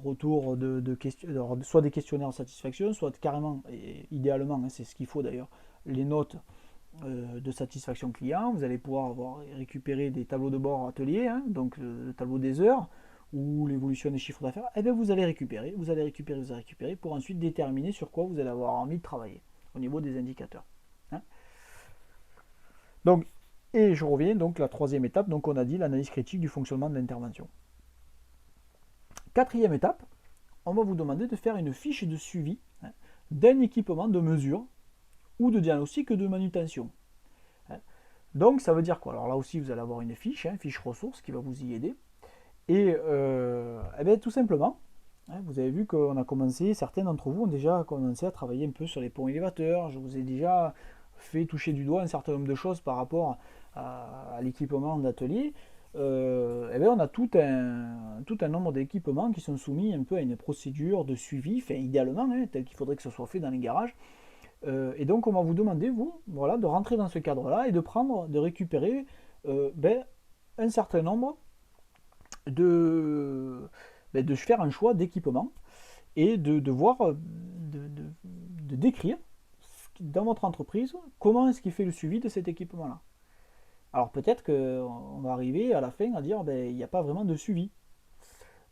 retours de questions, soit des questionnaires de satisfaction, soit carrément, et idéalement, hein, c'est ce qu'il faut d'ailleurs, les notes de satisfaction client. Vous allez pouvoir avoir récupérer des tableaux de bord atelier, hein, donc le tableau des heures ou l'évolution des chiffres d'affaires. Et bien vous allez récupérer, pour ensuite déterminer sur quoi vous allez avoir envie de travailler au niveau des indicateurs. Hein. Donc, et je reviens donc la troisième étape, donc on a dit l'analyse critique du fonctionnement de l'intervention. Quatrième étape, on va vous demander de faire une fiche de suivi, hein, d'un équipement de mesure ou de diagnostic de manutention. Donc ça veut dire quoi? Alors là aussi vous allez avoir une fiche, hein, fiche ressources qui va vous y aider. Et bien, tout simplement, hein, vous avez vu qu'on a commencé, certains d'entre vous ont déjà commencé à travailler un peu sur les ponts élévateurs. Je vous ai déjà fait toucher du doigt un certain nombre de choses par rapport à l'équipement d'atelier. Bien, on a tout un nombre d'équipements qui sont soumis un peu à une procédure de suivi, enfin idéalement, hein, tel qu'il faudrait que ce soit fait dans les garages. Et donc on va vous demander, vous, voilà, de rentrer dans ce cadre-là et de récupérer un certain nombre de faire un choix d'équipement et de voir, de décrire dans votre entreprise comment est-ce qu'il fait le suivi de cet équipement-là. Alors peut-être qu'on va arriver à la fin à dire il n'y a pas vraiment de suivi.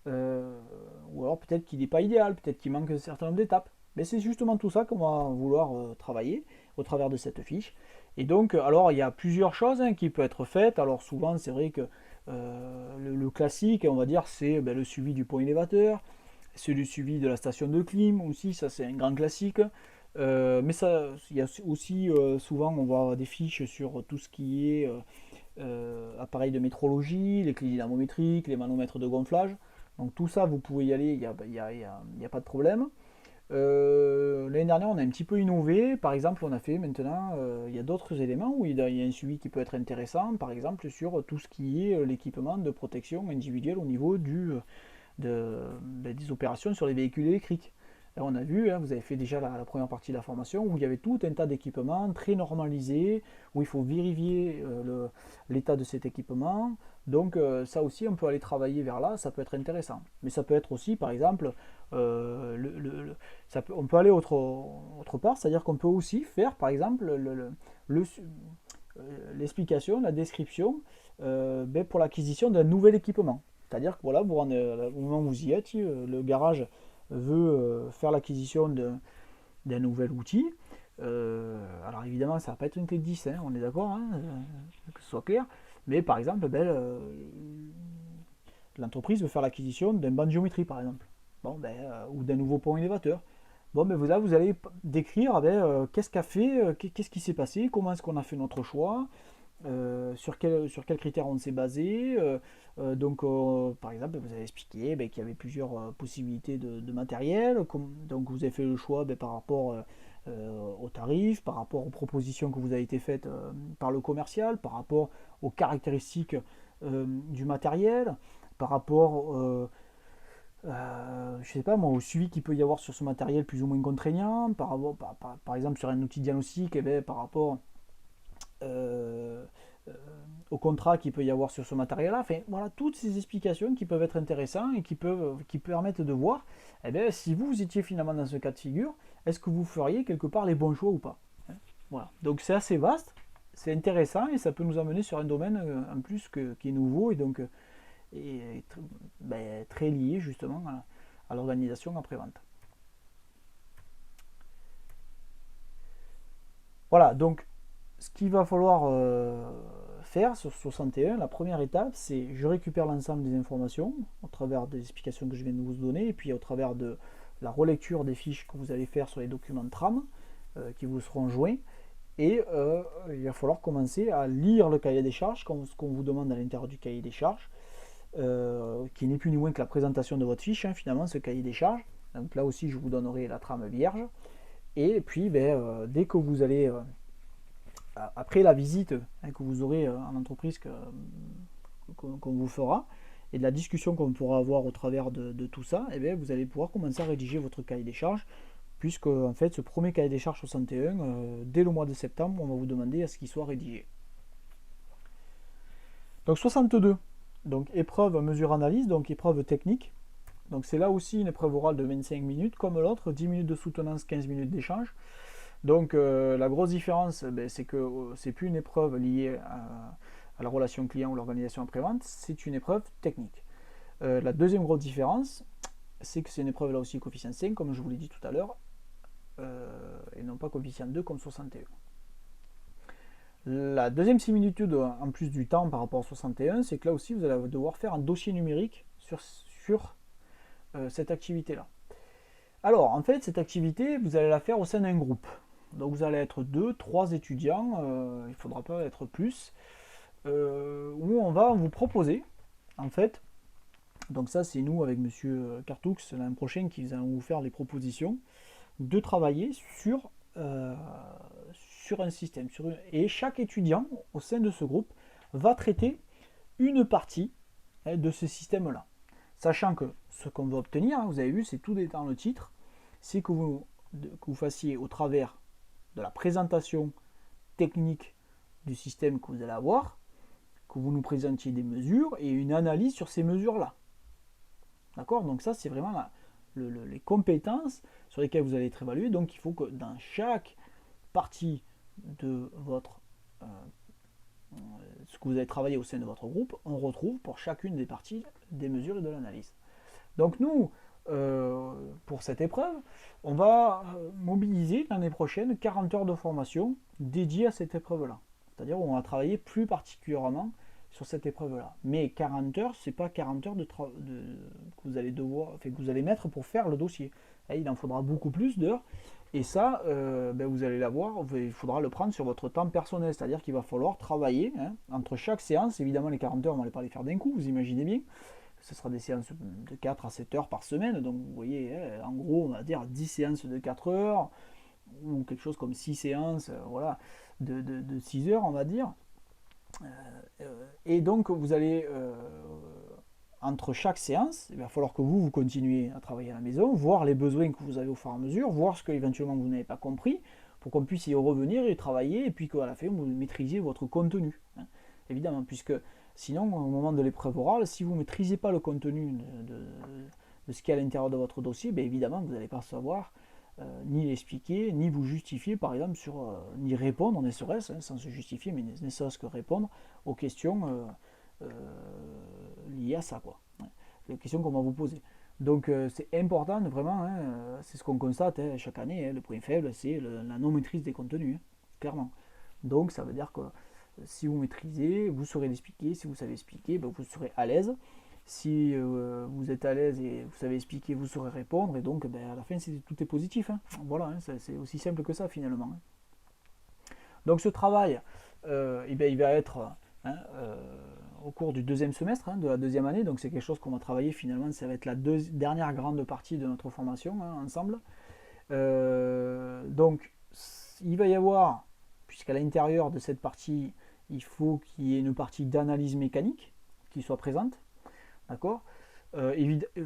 Ou alors peut-être qu'il n'est pas idéal, peut-être qu'il manque un certain nombre d'étapes. Mais c'est justement tout ça qu'on va vouloir travailler au travers de cette fiche. Et donc, alors il y a plusieurs choses qui peuvent être faites. Alors souvent, c'est vrai que le classique, on va dire, c'est le suivi du pont élévateur, c'est le suivi de la station de clim aussi, ça c'est un grand classique. Mais ça, il y a aussi souvent, on va avoir des fiches sur tout ce qui est appareils de métrologie, les clés dynamométriques, les manomètres de gonflage. Donc tout ça, vous pouvez y aller, il n'y a pas de problème. L'année dernière, on a un petit peu innové. Par exemple, on a fait maintenant, il y a d'autres éléments où il y a un suivi qui peut être intéressant, par exemple sur tout ce qui est l'équipement de protection individuelle au niveau des opérations sur les véhicules électriques. Là, on a vu, hein, vous avez fait déjà la première partie de la formation où il y avait tout un tas d'équipements très normalisés, où il faut vérifier l'état de cet équipement. Donc ça aussi, on peut aller travailler vers là, ça peut être intéressant. Mais ça peut être aussi, par exemple, on peut aller autre part, c'est-à-dire qu'on peut aussi faire, par exemple, l'explication, la description pour l'acquisition d'un nouvel équipement. C'est-à-dire que voilà, au moment où vous y êtes, le garage veut faire l'acquisition d'un nouvel outil. Alors évidemment, ça ne va pas être une clé de 10, hein, on est d'accord, hein, que ce soit clair. Mais par exemple, l'entreprise veut faire l'acquisition d'un banc de géométrie, par exemple, ou d'un nouveau pont élévateur. Vous allez décrire qu'est-ce qu'a fait, qu'est-ce qui s'est passé, comment est-ce qu'on a fait notre choix, sur quels critères on s'est basé. Par exemple, vous avez expliqué qu'il y avait plusieurs possibilités de matériel. Donc vous avez fait le choix par rapport aux tarifs, par rapport aux propositions que vous avez été faites par le commercial, par rapport aux caractéristiques du matériel, par rapport je sais pas moi, au suivi qu'il peut y avoir sur ce matériel plus ou moins contraignant, par exemple sur un outil diagnostic, par rapport au contrat qu'il peut y avoir sur ce matériel-là. Enfin, voilà, toutes ces explications qui peuvent être intéressantes et qui permettent de voir si vous étiez finalement dans ce cas de figure, est-ce que vous feriez quelque part les bons choix ou pas. Voilà. Donc c'est assez vaste, c'est intéressant et ça peut nous amener sur un domaine en plus qui est nouveau et donc très lié justement à l'organisation après-vente. Voilà, donc ce qu'il va falloir faire sur 61, la première étape, c'est je récupère l'ensemble des informations au travers des explications que je viens de vous donner et puis au travers de la relecture des fiches que vous allez faire sur les documents de trame qui vous seront joints. Et il va falloir commencer à lire le cahier des charges, ce qu'on vous demande à l'intérieur du cahier des charges, qui n'est plus ni moins que la présentation de votre fiche, hein, finalement, ce cahier des charges. Donc là aussi, je vous donnerai la trame vierge. Et puis, dès que vous allez, après la visite que vous aurez en entreprise qu'on vous fera, et de la discussion qu'on pourra avoir au travers de tout ça, vous allez pouvoir commencer à rédiger votre cahier des charges, puisque en fait ce premier cahier des charges 61, dès le mois de septembre, on va vous demander à ce qu'il soit rédigé. Donc 62, Donc épreuve, mesure, analyse, donc épreuve technique. Donc c'est là aussi une épreuve orale de 25 minutes, comme l'autre, 10 minutes de soutenance, 15 minutes d'échange. Donc la grosse différence, c'est que c'est plus une épreuve liée à la relation client ou l'organisation après-vente, c'est une épreuve technique. La deuxième grosse différence, c'est que c'est une épreuve là aussi coefficient 5, comme je vous l'ai dit tout à l'heure, et non pas coefficient 2 comme 61. La deuxième similitude, en plus du temps par rapport à 61, c'est que là aussi vous allez devoir faire un dossier numérique sur cette activité-là. Alors, en fait, cette activité, vous allez la faire au sein d'un groupe. Donc, vous allez être 2, 3 étudiants, il ne faudra pas être plus, où on va vous proposer, en fait, donc ça c'est nous avec Monsieur Cartoux l'an prochain qui allons vous faire les propositions, de travailler sur un système. Et chaque étudiant au sein de ce groupe va traiter une partie de ce système-là. Sachant que ce qu'on va obtenir, vous avez vu, c'est tout dans le titre, c'est que vous fassiez au travers de la présentation technique du système que vous allez avoir, que vous nous présentiez des mesures et une analyse sur ces mesures-là. D'accord? Donc ça, c'est vraiment les compétences sur lesquelles vous allez être évalué. Donc il faut que dans chaque partie de votre ce que vous avez travaillé au sein de votre groupe, on retrouve pour chacune des parties des mesures et de l'analyse. Donc nous, pour cette épreuve, on va mobiliser l'année prochaine 40 heures de formation dédiées à cette épreuve-là. C'est-à-dire on va travailler plus particulièrement sur cette épreuve-là. Mais 40 heures, c'est pas 40 heures que vous allez que vous allez mettre pour faire le dossier. Et il en faudra beaucoup plus d'heures. Et ça, vous allez l'avoir, il faudra le prendre sur votre temps personnel. C'est-à-dire qu'il va falloir travailler entre chaque séance. Évidemment, les 40 heures, on ne va pas les faire d'un coup, vous imaginez bien. Ce sera des séances de 4 à 7 heures par semaine. Donc vous voyez, en gros, on va dire 10 séances de 4 heures, ou quelque chose comme 6 séances voilà, de 6 heures, on va dire. Et donc vous allez, entre chaque séance, il va falloir que vous continuez à travailler à la maison, voir les besoins que vous avez au fur et à mesure, voir ce que éventuellement vous n'avez pas compris, pour qu'on puisse y revenir et travailler, et puis qu'à la fin vous maîtrisiez votre contenu. Évidemment, puisque sinon, au moment de l'épreuve orale, si vous ne maîtrisez pas le contenu de ce qu'il y a à l'intérieur de votre dossier, évidemment, vous n'allez pas savoir ni l'expliquer, ni vous justifier, par exemple, ni répondre, ne serait-ce, sans se justifier, mais ne serait-ce que répondre aux questions liées à ça, quoi. Les questions qu'on va vous poser. Donc c'est important, vraiment, c'est ce qu'on constate chaque année, le point faible, c'est la non-maîtrise des contenus, clairement. Donc ça veut dire que si vous maîtrisez, vous saurez l'expliquer, si vous savez expliquer, vous serez à l'aise. Si vous êtes à l'aise et vous savez expliquer, vous saurez répondre, et donc à la fin tout est positif. Voilà, c'est aussi simple que ça finalement. Donc ce travail, il va être au cours du deuxième semestre, de la deuxième année, donc c'est quelque chose qu'on va travailler finalement, ça va être la dernière grande partie de notre formation ensemble. Donc il va y avoir, puisqu'à l'intérieur de cette partie, il faut qu'il y ait une partie d'analyse mécanique qui soit présente. D'accord.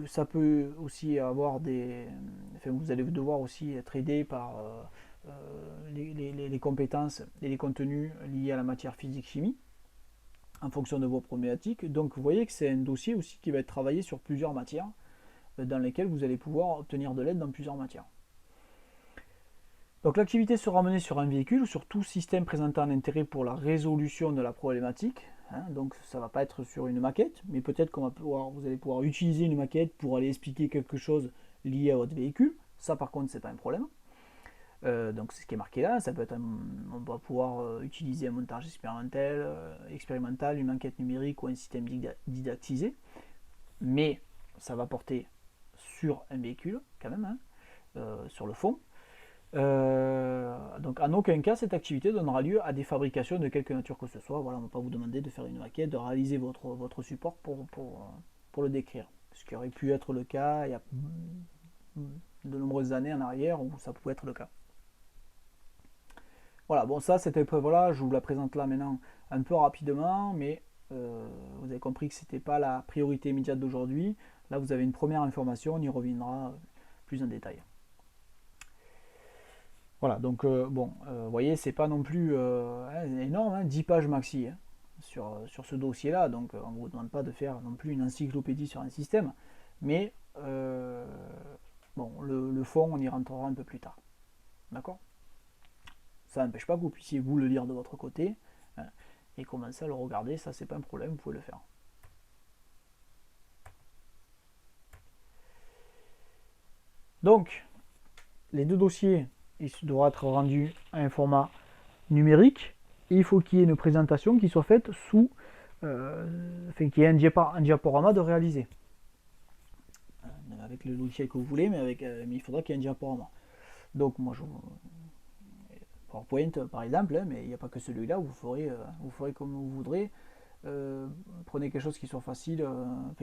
Ça peut aussi avoir vous allez devoir aussi être aidé par les compétences et les contenus liés à la matière physique-chimie en fonction de vos problématiques. Donc vous voyez que c'est un dossier aussi qui va être travaillé sur plusieurs matières dans lesquelles vous allez pouvoir obtenir de l'aide dans plusieurs matières. Donc l'activité sera menée sur un véhicule ou sur tout système présentant un intérêt pour la résolution de la problématique. Donc ça ne va pas être sur une maquette, mais peut-être vous allez pouvoir utiliser une maquette pour aller expliquer quelque chose lié à votre véhicule. Ça par contre c'est pas un problème. Donc c'est ce qui est marqué là. Ça peut être on va pouvoir utiliser un montage expérimental, une maquette numérique ou un système didactisé. Mais ça va porter sur un véhicule quand même, sur le fond. Donc en aucun cas cette activité donnera lieu à des fabrications de quelque nature que ce soit. Voilà, on ne va pas vous demander de faire une maquette, de réaliser votre support pour le décrire. Ce qui aurait pu être le cas il y a de nombreuses années en arrière où ça pouvait être le cas. Voilà, bon ça cette épreuve-là, je vous la présente là maintenant un peu rapidement, mais vous avez compris que ce n'était pas la priorité immédiate d'aujourd'hui. Là vous avez une première information, on y reviendra plus en détail. Voilà, donc vous voyez, c'est pas non plus énorme, 10 pages maxi. sur ce dossier-là, donc on ne vous demande pas de faire non plus une encyclopédie sur un système, mais bon, le fond, on y rentrera un peu plus tard. D'accord? Ça n'empêche pas que vous puissiez vous le lire de votre côté, hein, et commencer à le regarder, ça c'est pas un problème, vous pouvez le faire. Donc, les deux dossiers, ils doivent être rendus à un format numérique, et il faut qu'il y ait une présentation qui soit faite sous, qu'il y ait un diaporama de réaliser. Avec le logiciel que vous voulez, mais il faudra qu'il y ait un diaporama. Donc moi, PowerPoint par exemple, hein, mais il n'y a pas que celui-là, vous ferez comme vous voudrez. Prenez quelque chose qui soit facile,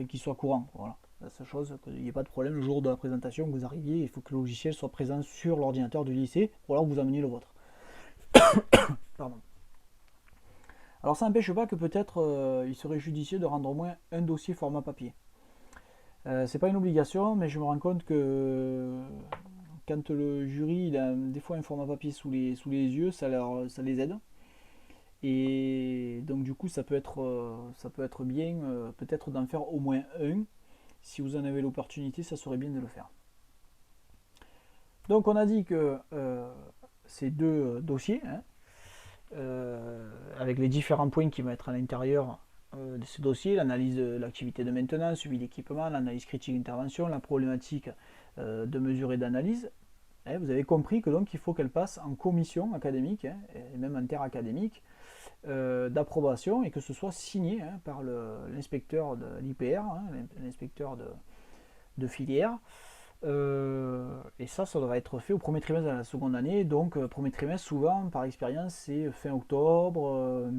qui soit courant. Voilà. La seule chose, qu'il n'y ait pas de problème le jour de la présentation, que vous arriviez, il faut que le logiciel soit présent sur l'ordinateur du lycée, ou alors que vous ameniez le vôtre. Pardon. Alors ça n'empêche pas que peut-être il serait judicieux de rendre au moins un dossier format papier. C'est pas une obligation, mais je me rends compte que quand le jury il a des fois un format papier sous les yeux, ça les aide. Et donc du coup ça peut être bien peut-être d'en faire au moins un. Si vous en avez l'opportunité, ça serait bien de le faire. Donc on a dit que ces deux dossiers, hein, avec les différents points qui vont être à l'intérieur de ce dossier, l'analyse de l'activité de maintenance, suivi d'équipement, l'analyse critique d'intervention, la problématique de mesure et d'analyse. Vous avez compris que donc il faut qu'elle passe en commission académique, hein, et même interacadémique, d'approbation, et que ce soit signé, hein, par l'inspecteur de l'IPR, hein, l'inspecteur de filière. Et ça doit être fait au premier trimestre de la seconde année. Donc premier trimestre, souvent par expérience, c'est fin octobre,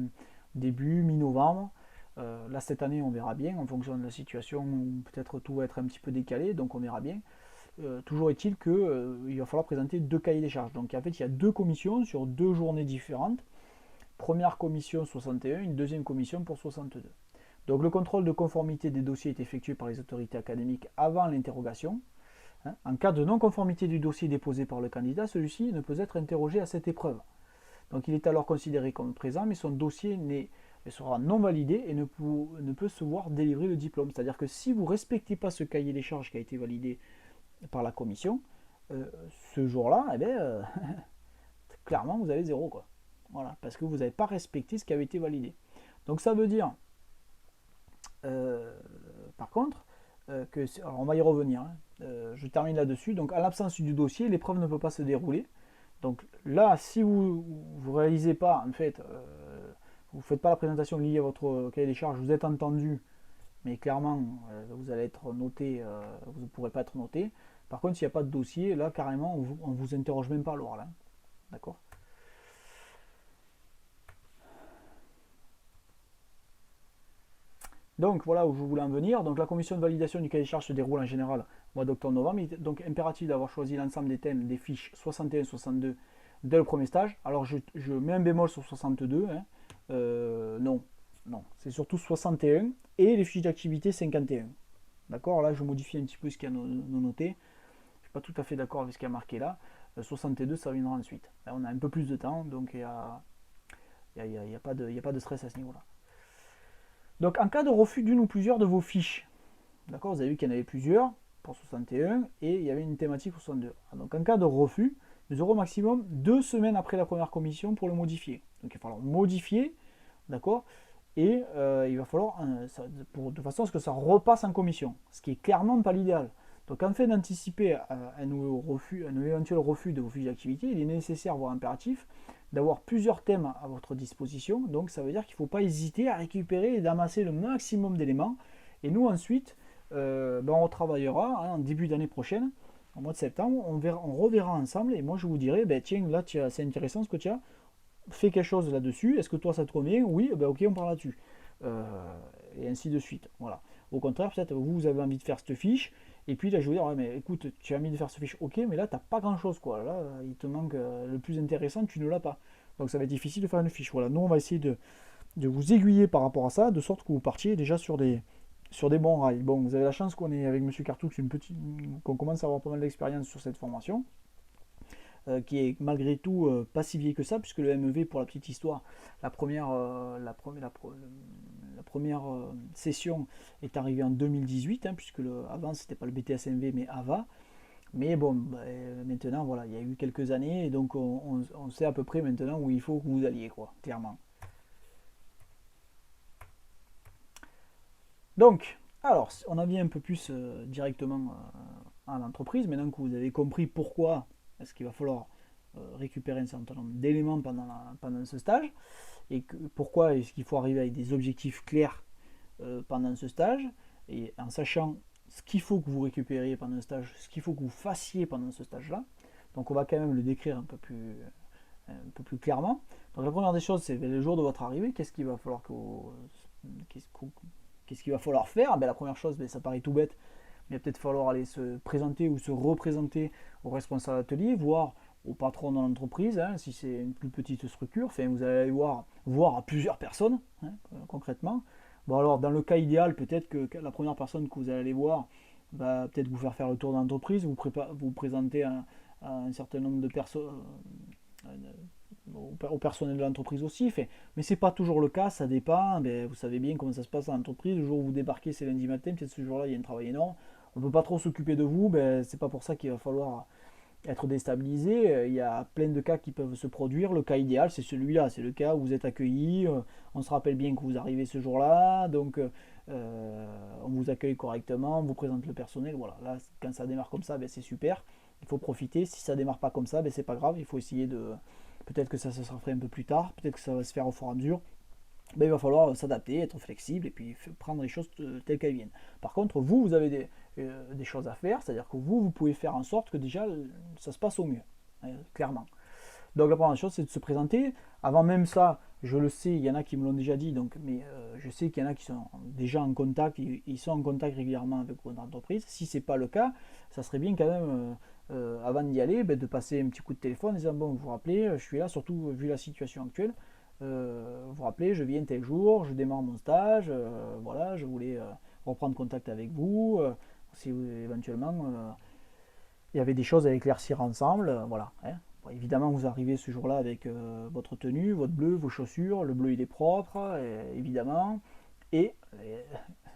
début mi-novembre. Là cette année on verra bien en fonction de la situation, peut-être tout va être un petit peu décalé, donc on verra bien. Toujours est-il qu'il va falloir présenter 2 cahiers des charges. Donc en fait il y a 2 commissions sur 2 journées différentes. Première commission 61, une deuxième commission pour 62. Donc le contrôle de conformité des dossiers est effectué par les autorités académiques avant l'interrogation. En cas de non-conformité du dossier déposé par le candidat, celui-ci ne peut être interrogé à cette épreuve. Donc il est alors considéré comme présent, mais son dossier sera non validé et ne peut se voir délivrer le diplôme. C'est-à-dire que si vous ne respectez pas ce cahier des charges qui a été validé par la commission, ce jour-là, clairement vous avez 0, quoi. Voilà, parce que vous n'avez pas respecté ce qui avait été validé. Donc ça veut dire, par contre, alors on va y revenir, hein. Je termine là-dessus. Donc, à l'absence du dossier, l'épreuve ne peut pas se dérouler. Donc là, si vous ne réalisez pas, en fait, vous ne faites pas la présentation liée à votre cahier des charges, vous êtes entendu, mais clairement, vous allez être noté, vous ne pourrez pas être noté. Par contre, s'il n'y a pas de dossier, là, carrément, on ne vous interroge même pas à l'oral. Hein. D'accord ? Donc voilà où je voulais en venir. Donc la commission de validation du cahier des charges se déroule en général au mois d'octobre-novembre. Il est donc impératif d'avoir choisi l'ensemble des thèmes des fiches 61 et 62 dès le premier stage. Alors je mets un bémol sur 62. Hein. Non, c'est surtout 61 et les fiches d'activité 51. D'accord, là je modifie un petit peu ce qu'il y a noté. Je ne suis pas tout à fait d'accord avec ce qu'il y a marqué là. 62 ça viendra ensuite. Là, on a un peu plus de temps, donc il n'y a pas de stress à ce niveau-là. Donc en cas de refus d'une ou plusieurs de vos fiches, d'accord, vous avez vu qu'il y en avait plusieurs pour 61 et il y avait une thématique pour 62. Donc en cas de refus, nous aurons au maximum 2 semaines après la première commission pour le modifier. Donc il va falloir modifier, d'accord, et il va falloir, de façon à ce que ça repasse en commission, ce qui est clairement pas l'idéal. Donc en fait d'anticiper un éventuel refus de vos fiches d'activité, il est nécessaire, voire impératif, d'avoir plusieurs thèmes à votre disposition. Donc ça veut dire qu'il ne faut pas hésiter à récupérer et d'amasser le maximum d'éléments. Et nous ensuite, on retravaillera, hein, en début d'année prochaine, au mois de septembre, on reverra ensemble et moi je vous dirai, tiens, là c'est intéressant ce que tu as, fais quelque chose là-dessus, est-ce que toi ça te convient? Oui, ok, on parle là-dessus. Et ainsi de suite. Voilà. Au contraire, peut-être vous avez envie de faire cette fiche, et puis là je vais vous dire, ouais, mais écoute, tu as envie de faire cette fiche, ok, mais là t'as pas grand-chose, quoi. Là, il te manque le plus intéressant, tu ne l'as pas. Donc ça va être difficile de faire une fiche. Voilà, nous on va essayer de vous aiguiller par rapport à ça, de sorte que vous partiez déjà sur des bons rails. Bon, vous avez la chance qu'on est avec Monsieur Cartoux, qu'on commence à avoir pas mal d'expérience sur cette formation. qui est malgré tout pas si vieille que ça, puisque le MEV, pour la petite histoire, la première session est arrivée en 2018, hein, puisque avant c'était pas le BTS MV mais AVA. Mais bon, maintenant voilà, il y a eu quelques années, et donc on sait à peu près maintenant où il faut que vous alliez, quoi, clairement. Donc, alors, on en vient un peu plus directement à l'entreprise. Maintenant que vous avez compris pourquoi est-ce qu'il va falloir récupérer un certain nombre d'éléments pendant ce stage, et pourquoi est-ce qu'il faut arriver avec des objectifs clairs pendant ce stage, et en sachant ce qu'il faut que vous récupériez pendant le stage, ce qu'il faut que vous fassiez pendant ce stage-là. Donc on va quand même le décrire un peu plus clairement. Donc la première des choses, c'est le jour de votre arrivée, qu'est-ce qu'il va falloir qu'est-ce qu'il va falloir faire? La première chose, ça paraît tout bête, mais il va peut-être falloir aller se présenter ou se représenter au responsable d'atelier, voire au patron de l'entreprise, hein, si c'est une plus petite structure. Enfin, vous allez voir à plusieurs personnes, hein, concrètement. Bon, alors, dans le cas idéal, peut-être que la première personne que vous allez aller voir va peut-être vous faire le tour de l'entreprise, vous présenter à un certain nombre de personnes, au personnel de l'entreprise aussi. Mais c'est pas toujours le cas, ça dépend. Vous savez bien comment ça se passe à l'entreprise. Le jour où vous débarquez, c'est lundi matin, peut-être ce jour-là, il y a un travail énorme. On ne peut pas trop s'occuper de vous, c'est pas pour ça qu'il va falloir être déstabilisé. Il y a plein de cas qui peuvent se produire. Le cas idéal, c'est celui-là. C'est le cas où vous êtes accueilli. On se rappelle bien que vous arrivez ce jour-là. Donc, on vous accueille correctement. On vous présente le personnel. Voilà. Là, quand ça démarre comme ça, c'est super. Il faut profiter. Si ça démarre pas comme ça, c'est pas grave. Il faut essayer de. Peut-être que ça se sera fait un peu plus tard. Peut-être que ça va se faire au fur et à mesure. Il va falloir s'adapter, être flexible et puis prendre les choses telles qu'elles viennent. Par contre, vous avez des choses à faire, c'est-à-dire que vous pouvez faire en sorte que déjà ça se passe au mieux, clairement. Donc la première chose, c'est de se présenter. Avant même ça, je le sais, il y en a qui me l'ont déjà dit, mais je sais qu'il y en a qui sont déjà en contact, ils sont en contact régulièrement avec votre entreprise. Si ce n'est pas le cas, ça serait bien quand même, avant d'y aller, de passer un petit coup de téléphone en disant, bon, vous vous rappelez, je suis là, surtout vu la situation actuelle. Vous vous rappelez, je viens tel jour, je démarre mon stage, voilà, je voulais reprendre contact avec vous, si éventuellement il y avait des choses à éclaircir ensemble, voilà. Hein. Bon, évidemment, vous arrivez ce jour-là avec votre tenue, votre bleu, vos chaussures, le bleu il est propre, évidemment, et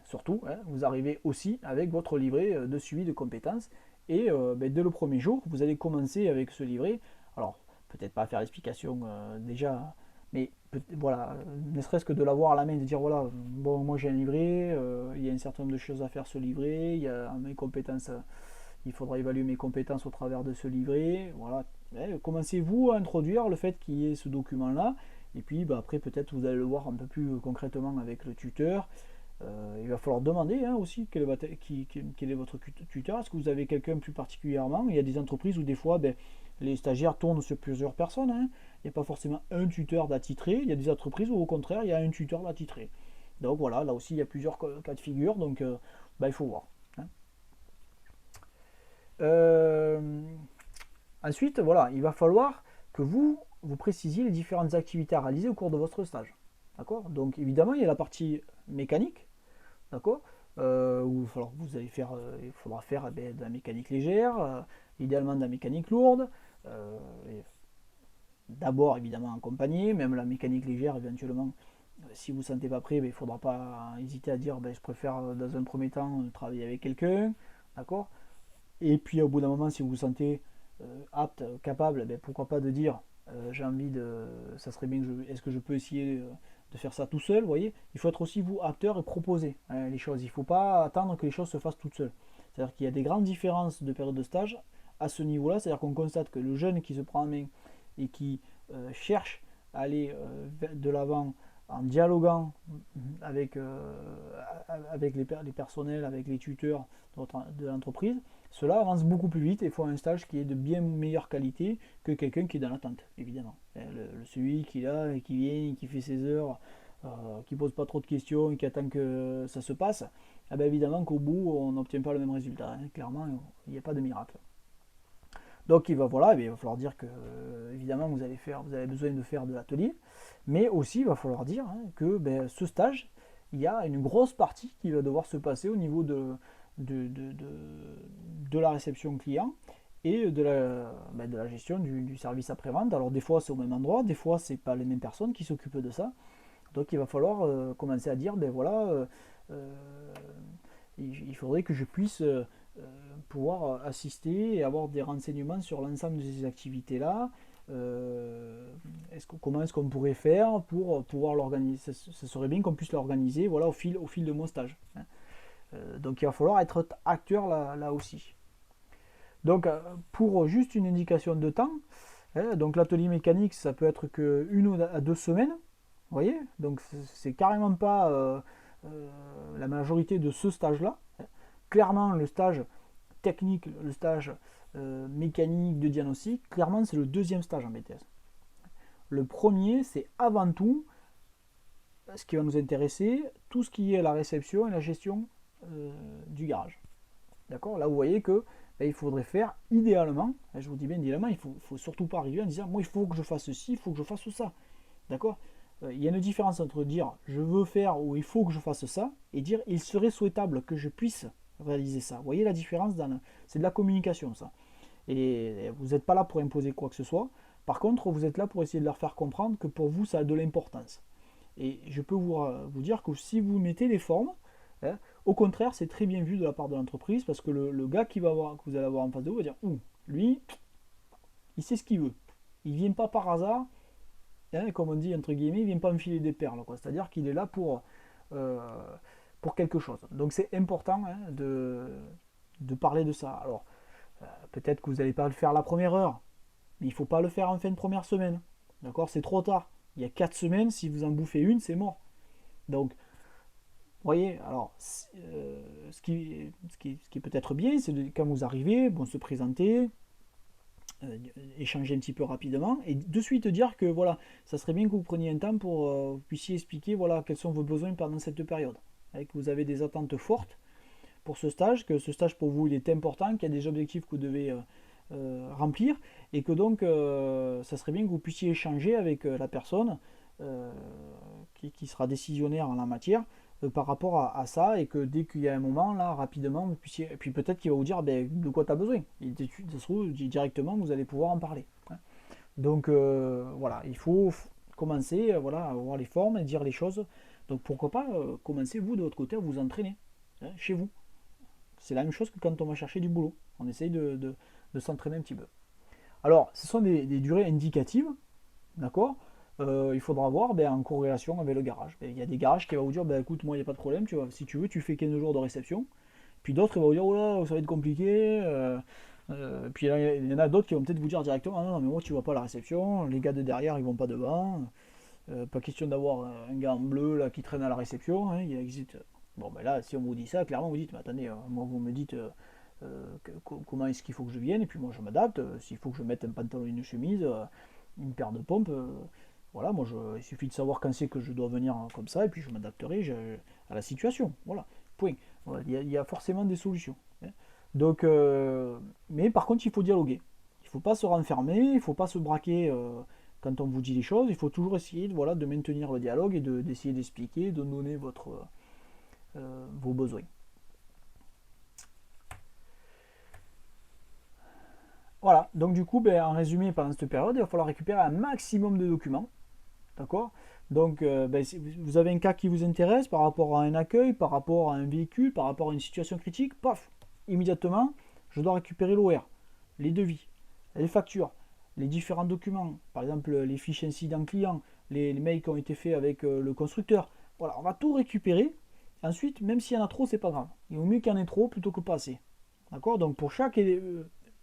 surtout, hein, vous arrivez aussi avec votre livret de suivi de compétences, et dès le premier jour, vous allez commencer avec ce livret. Alors, peut-être pas faire l'explication déjà, mais voilà, ne serait-ce que de l'avoir à la main, de dire voilà, bon, moi j'ai un livret, il y a un certain nombre de choses à faire ce livret, il y a mes compétences, il faudra évaluer mes compétences au travers de ce livret, voilà. Commencez-vous à introduire le fait qu'il y ait ce document-là, et puis après peut-être vous allez le voir un peu plus concrètement avec le tuteur. Il va falloir demander aussi quel est votre tuteur. Est-ce que vous avez quelqu'un plus particulièrement? Il y a des entreprises où des fois les stagiaires tournent sur plusieurs personnes. Il n'y a pas forcément un tuteur d'attitré. Il y a des entreprises où au contraire il y a un tuteur d'attitré. Donc voilà, là aussi il y a plusieurs cas de figure. Donc il faut voir. Ensuite, voilà, il va falloir que vous précisiez les différentes activités à réaliser au cours de votre stage. D'accord? Donc évidemment, il y a la partie mécanique, d'accord, où il faudra faire de la mécanique légère, idéalement de la mécanique lourde, d'abord évidemment accompagné, même la mécanique légère éventuellement, si vous ne vous sentez pas prêt, il ne faudra pas hésiter à dire je préfère dans un premier temps travailler avec quelqu'un, d'accord, et puis au bout d'un moment si vous vous sentez apte, capable, pourquoi pas de dire j'ai envie de, ça serait bien est-ce que je peux essayer de faire ça tout seul, vous voyez. Il faut être aussi vous acteur et proposer les choses. Il ne faut pas attendre que les choses se fassent toutes seules. C'est-à-dire qu'il y a des grandes différences de période de stage à ce niveau-là. C'est-à-dire qu'on constate que le jeune qui se prend en main et qui cherche à aller de l'avant en dialoguant avec les personnels, avec les tuteurs de l'entreprise, cela avance beaucoup plus vite et faut un stage qui est de bien meilleure qualité que quelqu'un qui est dans l'attente, évidemment. Celui qui est là et qui vient, qui fait ses heures, qui pose pas trop de questions et qui attend que ça se passe, évidemment qu'au bout on n'obtient pas le même résultat. Clairement, il n'y a pas de miracle. Donc il va falloir dire que évidemment vous avez besoin de faire de l'atelier, mais aussi il va falloir dire que ce stage, il y a une grosse partie qui va devoir se passer au niveau de la réception client et de la gestion du service après-vente. Alors des fois c'est au même endroit, des fois c'est pas les mêmes personnes qui s'occupent de ça. Donc il va falloir commencer à dire, ben voilà, il faudrait que je puisse pouvoir assister et avoir des renseignements sur l'ensemble de ces activités-là. Comment est-ce qu'on pourrait faire pour pouvoir l'organiser? Ça serait bien qu'on puisse l'organiser, voilà, au fil de mon stage. Donc il va falloir être acteur là aussi. Donc pour juste une indication de temps, donc l'atelier mécanique, ça peut être que 1 à 2 semaines, vous voyez, donc c'est carrément pas la majorité de ce stage-là. Clairement, le stage technique, le stage mécanique de diagnostic, clairement c'est le deuxième stage en BTS. Le premier, c'est avant tout ce qui va nous intéresser, tout ce qui est la réception et la gestion du garage. D'accord? Là, vous voyez que il faudrait faire idéalement, je vous dis bien idéalement, il faut surtout pas arriver en disant moi il faut que je fasse ceci, il faut que je fasse ça. D'accord? Il y a une différence entre dire je veux faire ou il faut que je fasse ça et dire il serait souhaitable que je puisse réaliser ça. Vous voyez la différence? C'est de la communication, ça. Et vous n'êtes pas là pour imposer quoi que ce soit. Par contre, vous êtes là pour essayer de leur faire comprendre que pour vous, ça a de l'importance. Et je peux vous dire que si vous mettez les formes, au contraire, c'est très bien vu de la part de l'entreprise parce que le gars que vous allez avoir en face de vous va dire lui, il sait ce qu'il veut. Il ne vient pas par hasard, comme on dit entre guillemets, il ne vient pas me filer des perles. C'est-à-dire qu'il est là pour quelque chose. Donc c'est important de parler de ça. Alors, peut-être que vous n'allez pas le faire la première heure, mais il ne faut pas le faire en fin de première semaine. D'accord? C'est trop tard. Il y a 4 semaines, si vous en bouffez une, c'est mort. Donc, vous voyez, alors, ce qui est peut-être bien, c'est quand vous arrivez, se présenter, échanger un petit peu rapidement, et de suite dire que voilà, ça serait bien que vous preniez un temps pour vous puissiez expliquer voilà, quels sont vos besoins pendant cette période. Que vous avez des attentes fortes pour ce stage, que ce stage pour vous il est important, qu'il y a des objectifs que vous devez remplir, et que donc ça serait bien que vous puissiez échanger avec la personne qui sera décisionnaire en la matière par rapport à ça, et que dès qu'il y a un moment là rapidement vous puissiez, et puis peut-être qu'il va vous dire de quoi tu as besoin, et ça se trouve directement vous allez pouvoir en parler. Donc voilà, il faut commencer à avoir les formes et dire les choses. Donc pourquoi pas commencer vous de votre côté à vous entraîner chez vous. C'est la même chose que quand on va chercher du boulot. On essaye de s'entraîner un petit peu. Alors, ce sont des durées indicatives, d'accord? Il faudra voir en corrélation avec le garage. Il y a des garages qui vont vous dire, écoute, moi, il n'y a pas de problème, si tu veux, tu fais 15 jours de réception. Puis d'autres, ils vont vous dire, oh là, ça va être compliqué. Puis il y en a d'autres qui vont peut-être vous dire directement, ah non, mais moi, tu vois pas la réception, les gars de derrière, ils vont pas devant. Pas question d'avoir un gars en bleu là, qui traîne à la réception, il existe. Bon, là, si on vous dit ça, clairement, vous dites, mais attendez, moi, vous me dites comment est-ce qu'il faut que je vienne, et puis moi, je m'adapte. S'il faut que je mette un pantalon et une chemise, une paire de pompes, voilà, il suffit de savoir quand c'est que je dois venir comme ça, et puis je m'adapterai à la situation. Voilà, point. Voilà, il y a forcément des solutions. Donc, mais par contre, il faut dialoguer. Il ne faut pas se renfermer, il ne faut pas se braquer quand on vous dit les choses. Il faut toujours essayer de maintenir le dialogue et d'essayer d'expliquer, de donner vos besoins. Voilà, donc du coup, en résumé, pendant cette période, il va falloir récupérer un maximum de documents. D'accord? Donc, si vous avez un cas qui vous intéresse par rapport à un accueil, par rapport à un véhicule, par rapport à une situation critique, paf, immédiatement, je dois récupérer l'OR, les devis, les factures, les différents documents, par exemple les fiches incidents clients, les mails qui ont été faits avec le constructeur. Voilà, on va tout récupérer. Ensuite, même s'il y en a trop, c'est pas grave. Il vaut mieux qu'il y en ait trop plutôt que pas assez. D'accord? Donc pour chaque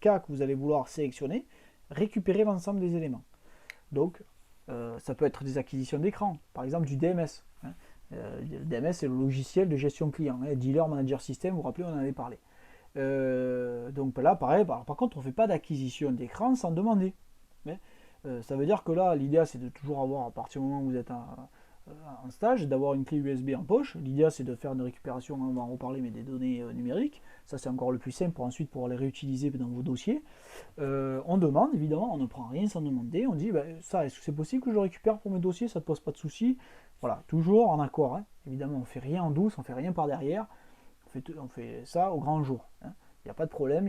cas que vous allez vouloir sélectionner, récupérez l'ensemble des éléments. Donc ça peut être des acquisitions d'écran, par exemple du DMS. Le DMS, c'est le logiciel de gestion client, Dealer Manager System, vous vous rappelez, on en avait parlé. Donc là, pareil, par contre, on ne fait pas d'acquisition d'écran sans demander. Mais, ça veut dire que là, l'idée, c'est de toujours avoir, à partir du moment où vous êtes en stage, d'avoir une clé USB en poche. L'idée, c'est de faire une récupération, on va en reparler, mais des données numériques. Ça, c'est encore le plus simple pour ensuite pouvoir les réutiliser dans vos dossiers. On demande, évidemment, on ne prend rien sans demander. On dit, ça, est-ce que c'est possible que je récupère pour mes dossiers? Ça ne pose pas de souci. Voilà, toujours en accord. Évidemment, on ne fait rien en douce, on ne fait rien par derrière. On fait ça au grand jour. Il n'y a pas de problème,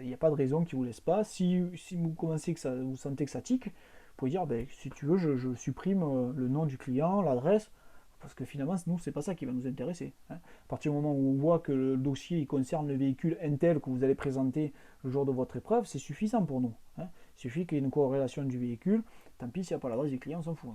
il n'y a pas de raison qui ne vous laisse pas. Si vous commencez vous sentez que ça tique, vous pouvez dire, ben, si tu veux, je supprime le nom du client, l'adresse, parce que finalement, nous, c'est pas ça qui va nous intéresser. Hein. À partir du moment où on voit que le dossier il concerne le véhicule Intel que vous allez présenter le jour de votre épreuve, c'est suffisant pour nous. Hein. Il suffit qu'il y ait une corrélation du véhicule. Tant pis s'il n'y a pas l'adresse du client, on s'en fout.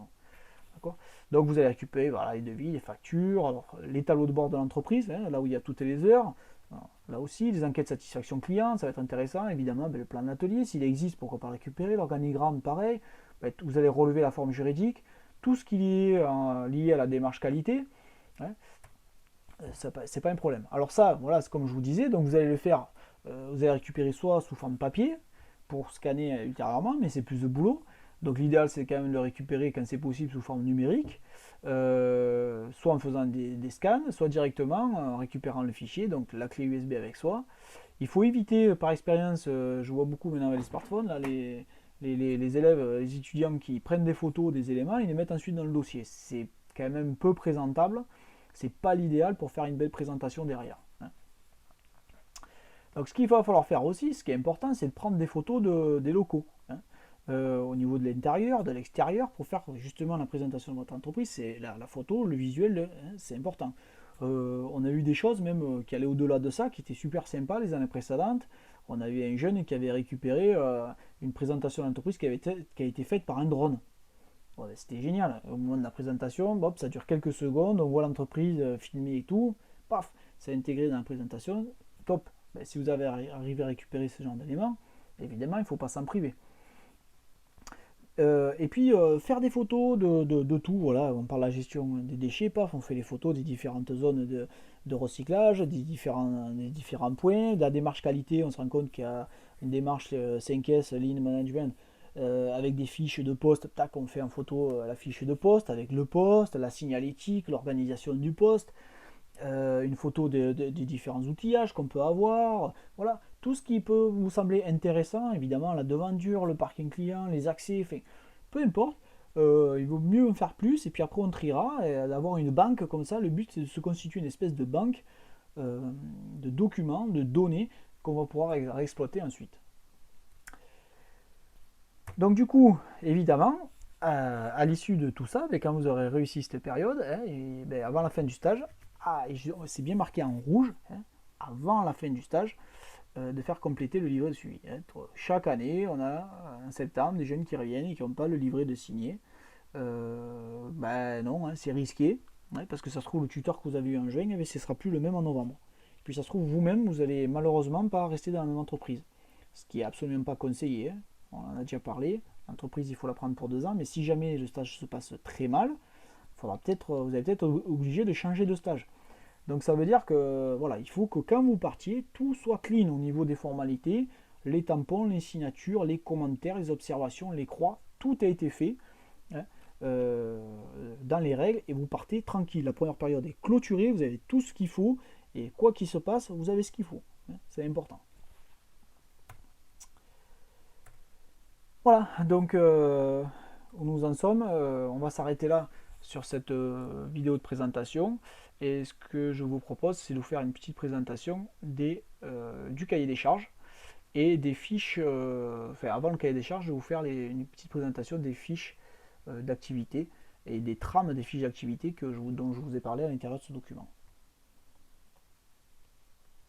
Donc vous allez récupérer voilà, les devis, les factures, alors, les tableaux de bord de l'entreprise, hein, là où il y a toutes les heures. Alors, là aussi, les enquêtes de satisfaction client, ça va être intéressant. Évidemment, ben, le plan d'atelier, s'il existe, pourquoi pas récupérer. L'organigramme, pareil. Ben, vous allez relever la forme juridique. Tout ce qui est lié à la démarche qualité, hein, c'est pas un problème. Alors ça, voilà, c'est comme je vous disais, donc vous allez le faire, vous allez récupérer soit sous forme papier, pour scanner ultérieurement, mais c'est plus de boulot. Donc l'idéal c'est quand même de le récupérer quand c'est possible sous forme numérique, soit en faisant des scans, soit directement en récupérant le fichier, donc la clé USB avec soi. Il faut éviter par expérience, je vois beaucoup maintenant avec les smartphones, là, les élèves, les étudiants qui prennent des photos des éléments et les mettent ensuite dans le dossier. C'est quand même peu présentable, c'est pas l'idéal pour faire une belle présentation derrière. Hein. Donc ce qu'il va falloir faire aussi, ce qui est important, c'est de prendre des photos des locaux. Hein. Au niveau de l'intérieur, de l'extérieur, pour faire justement la présentation de votre entreprise, c'est la photo, le visuel, hein, c'est important. On a eu des choses même qui allaient au-delà de ça, qui étaient super sympas les années précédentes. On a eu un jeune qui avait récupéré une présentation d'entreprise qui a été faite par un drone. Bon, ben, c'était génial. Au moment de la présentation, hop, ça dure quelques secondes, on voit l'entreprise filmée et tout, paf, c'est intégré dans la présentation, top. Ben, si vous avez arrivé à récupérer ce genre d'éléments, évidemment, il ne faut pas s'en priver. Et puis faire des photos de tout, voilà, on parle de la gestion des déchets, paf, on fait les photos des différentes zones de recyclage, des différents points, de la démarche qualité, on se rend compte qu'il y a une démarche 5S, Lean Management, avec des fiches de poste, tac, on fait en photo la fiche de poste, avec le poste, la signalétique, l'organisation du poste, une photo des différents outillages qu'on peut avoir, voilà, tout ce qui peut vous sembler intéressant, évidemment la devanture, le parking client, les accès, enfin, peu importe, il vaut mieux en faire plus et puis après on triera, et d'avoir une banque comme ça, le but c'est de se constituer une espèce de banque de documents, de données qu'on va pouvoir exploiter ensuite. Donc du coup, évidemment, à l'issue de tout ça, quand vous aurez réussi cette période, hein, et, avant la fin du stage, c'est bien marqué en rouge, hein, avant la fin du stage, de faire compléter le livret de suivi. Hein. Chaque année, on a en septembre des jeunes qui reviennent et qui n'ont pas le livret de signé. Non, hein, c'est risqué, hein, parce que ça se trouve le tuteur que vous avez eu en juin, ce ne sera plus le même en novembre. Puis ça se trouve vous-même, vous allez malheureusement pas rester dans la même entreprise, ce qui est absolument pas conseillé. Hein. On en a déjà parlé. L'entreprise, il faut la prendre pour 2 ans, mais si jamais le stage se passe très mal, vous allez peut-être obligé de changer de stage. Donc ça veut dire que voilà, il faut que quand vous partiez, tout soit clean au niveau des formalités, les tampons, les signatures, les commentaires, les observations, les croix, tout a été fait, hein, dans les règles et vous partez tranquille. La première période est clôturée, vous avez tout ce qu'il faut et quoi qu'il se passe, vous avez ce qu'il faut. Hein, c'est important. Voilà, donc où nous en sommes, on va s'arrêter là sur cette vidéo de présentation et ce que je vous propose c'est de vous faire une petite présentation du cahier des charges et des fiches, avant le cahier des charges je vais vous faire une petite présentation des fiches d'activité et des trames des fiches d'activité dont je vous ai parlé à l'intérieur de ce document.